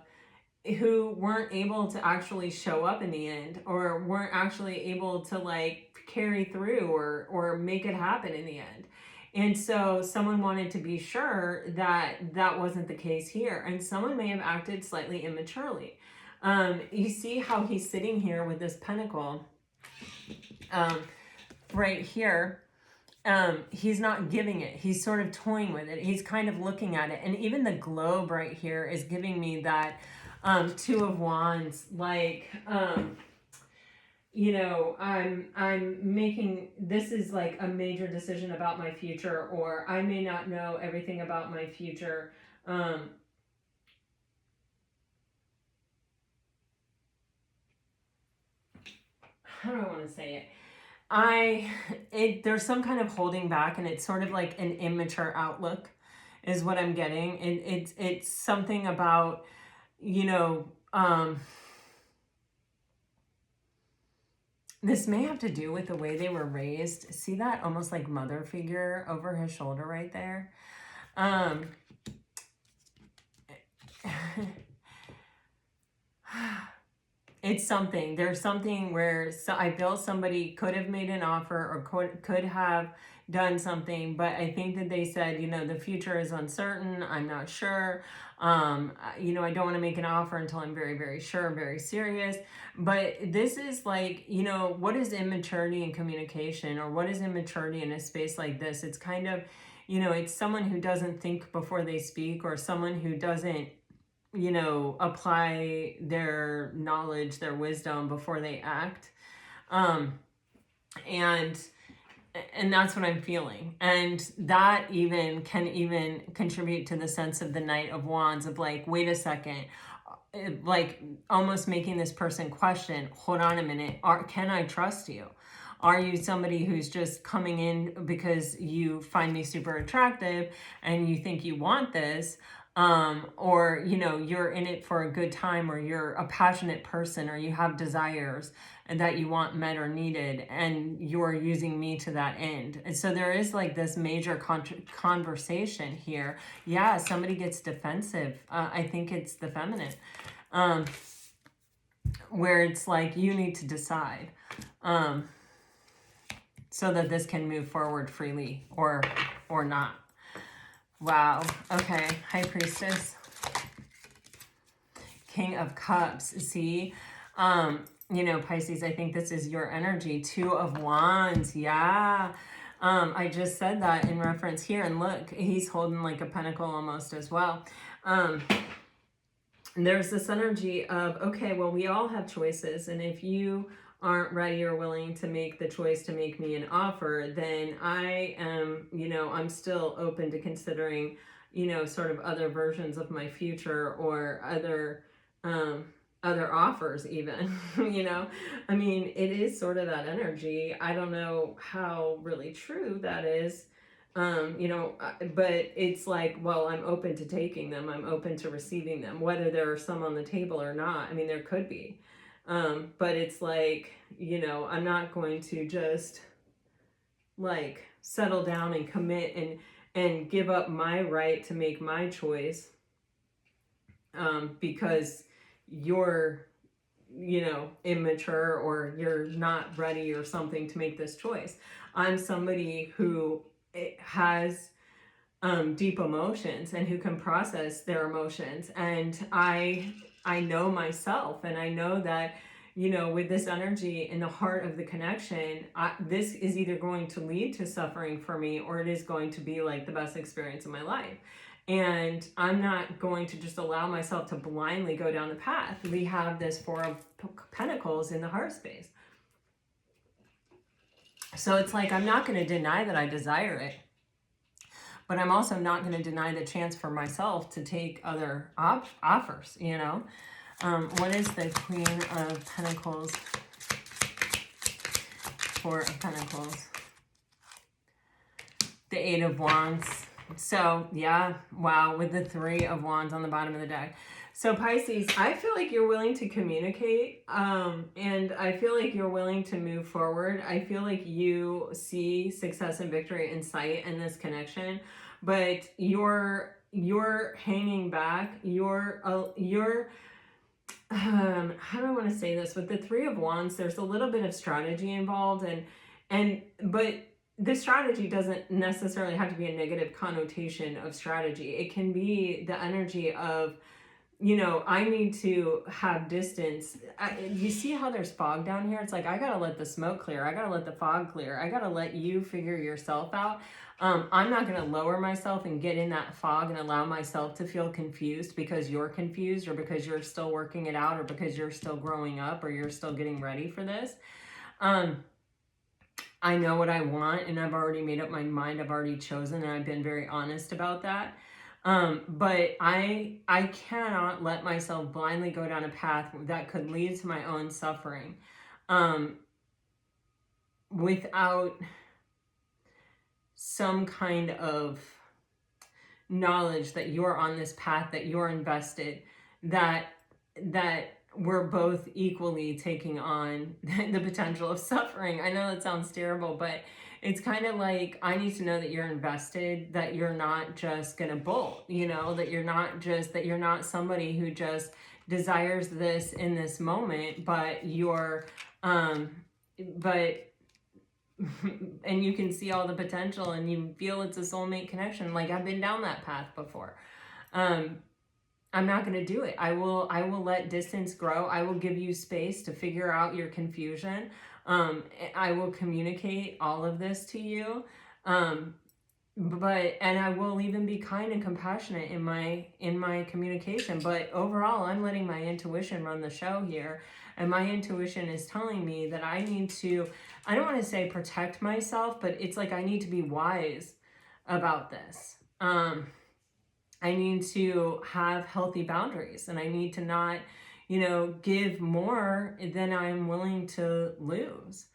who weren't able to actually show up in the end, or weren't actually able to like carry through or make it happen in the end. And so someone wanted to be sure that that wasn't the case here. And someone may have acted slightly immaturely. You see how he's sitting here with this pentacle right here. He's not giving it. He's sort of toying with it. He's kind of looking at it. And even the globe right here is giving me that Two of Wands, like, you know, I'm making, this is like a major decision about my future, or I may not know everything about my future. How do I want to say it? There's some kind of holding back, and it's sort of like an immature outlook is what I'm getting. It's something about, you know, this may have to do with the way they were raised. See that almost like mother figure over his shoulder right there? It's something. There's something where I feel somebody could have made an offer or could have done something, but I think that they said, you know, the future is uncertain. I'm not sure. You know, I don't want to make an offer until I'm very, very sure, very serious. But this is like, you know, what is immaturity in communication, or what is immaturity in a space like this? It's kind of, you know, it's someone who doesn't think before they speak, or someone who doesn't, you know, apply their knowledge, their wisdom before they act. And that's what I'm feeling. And that even can even contribute to the sense of the Knight of Wands of like, wait a second, like almost making this person question, hold on a minute, can I trust you? Are you somebody who's just coming in because you find me super attractive and you think you want this? Or, you know, you're in it for a good time, or you're a passionate person, or you have desires and that you want met or needed, and you're using me to that end. And so there is like this major conversation here. Yeah, somebody gets defensive. I think it's the feminine, where it's like, you need to decide, so that this can move forward freely or not. Wow. Okay. High Priestess. King of Cups. See? You know, Pisces, I think this is your energy. Two of Wands. Yeah. I just said that in reference here. And look, he's holding like a pentacle almost as well. There's this energy of, okay, well, we all have choices. And if you aren't ready or willing to make the choice to make me an offer, then I am, you know, I'm still open to considering, you know, sort of other versions of my future, or other offers even, you know. I mean, it is sort of that energy. I don't know how really true that is, you know, but it's like, well, I'm open to taking them. I'm open to receiving them, whether there are some on the table or not. I mean, there could be. But it's like, you know, I'm not going to just like settle down and commit and give up my right to make my choice, because you're, you know, immature, or you're not ready or something to make this choice. I'm somebody who has deep emotions and who can process their emotions, and I know myself, and I know that, you know, with this energy in the heart of the connection, this is either going to lead to suffering for me, or it is going to be like the best experience of my life. And I'm not going to just allow myself to blindly go down the path. We have this Four of Pentacles in the heart space. So it's like, I'm not going to deny that I desire it, but I'm also not going to deny the chance for myself to take other offers, you know. What is the Queen of Pentacles? Four of Pentacles. The Eight of Wands. So, yeah, wow, with the Three of Wands on the bottom of the deck. So, Pisces, I feel like you're willing to communicate, and I feel like you're willing to move forward. I feel like you see success and victory in sight in this connection, but you're hanging back. How do I want to say this? With the Three of Wands, there's a little bit of strategy involved, but the strategy doesn't necessarily have to be a negative connotation of strategy. It can be the energy of, you know, I need to have distance. You see how there's fog down here? It's like, I got to let the smoke clear. I got to let the fog clear. I got to let you figure yourself out. I'm not going to lower myself and get in that fog and allow myself to feel confused because you're confused, or because you're still working it out, or because you're still growing up, or you're still getting ready for this. I know what I want, and I've already made up my mind. I've already chosen, and I've been very honest about that. But I cannot let myself blindly go down a path that could lead to my own suffering, without some kind of knowledge that you're on this path, that you're invested, that we're both equally taking on the potential of suffering. I know that sounds terrible, but it's kind of like, I need to know that you're invested, that you're not just gonna bolt, you know, that you're not somebody who just desires this in this moment, but you're, and you can see all the potential and you feel it's a soulmate connection. Like, I've been down that path before. I'm not going to do it. I will let distance grow. I will give you space to figure out your confusion. I will communicate all of this to you. And I will even be kind and compassionate in my communication. But overall, I'm letting my intuition run the show here. And my intuition is telling me that I need to, I don't want to say protect myself, but it's like I need to be wise about this. I need to have healthy boundaries, and I need to not, you know, give more than I'm willing to lose.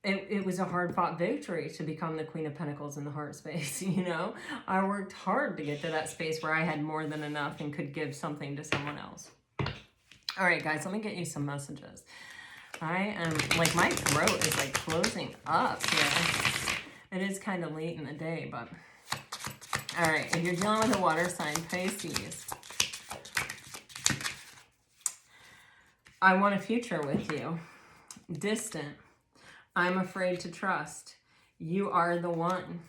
It was a hard-fought victory to become the Queen of Pentacles in the heart space, you know? I worked hard to get to that space where I had more than enough and could give something to someone else. All right, guys, let me get you some messages. I am, like, my throat is, like, closing up here. It is kind of late in the day, but... All right, if you're dealing with a water sign, Pisces, I want a future with you. Distant. I'm afraid to trust. You are the one.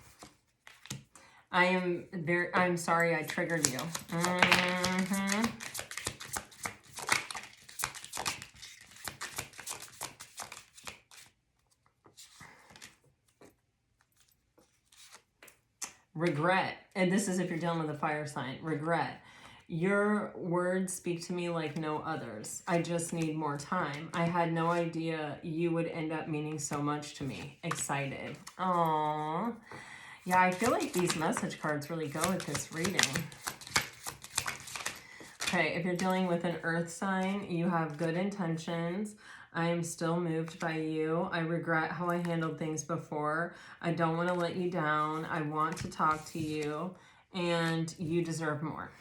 I'm sorry I triggered you. Regret. And this is if you're dealing with a fire sign. Regret. Your words speak to me like no others. I just need more time. I had no idea you would end up meaning so much to me. Excited. Aww. Yeah, I feel like these message cards really go with this reading. Okay, if you're dealing with an earth sign, you have good intentions. I am still moved by you. I regret how I handled things before. I don't want to let you down. I want to talk to you, and you deserve more.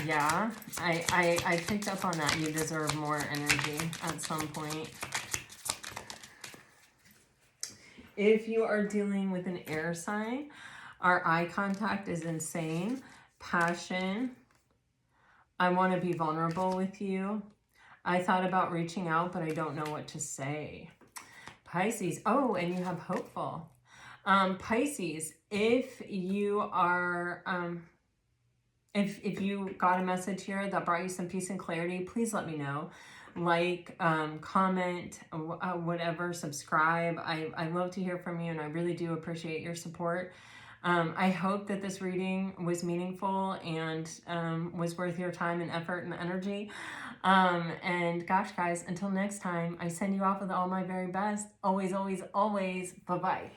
Yeah, I picked up on that. You deserve more energy at some point. If you are dealing with an air sign, our eye contact is insane. Passion. I want to be vulnerable with you. I thought about reaching out, but I don't know what to say. Pisces. Oh, and you have hopeful. Pisces, if you are, if you got a message here that brought you some peace and clarity, please let me know. Like, comment, whatever, subscribe. I love to hear from you, and I really do appreciate your support. I hope that this reading was meaningful and was worth your time and effort and energy. And gosh, guys, until next time, I send you off with all my very best. Always, always, always. Bye-bye.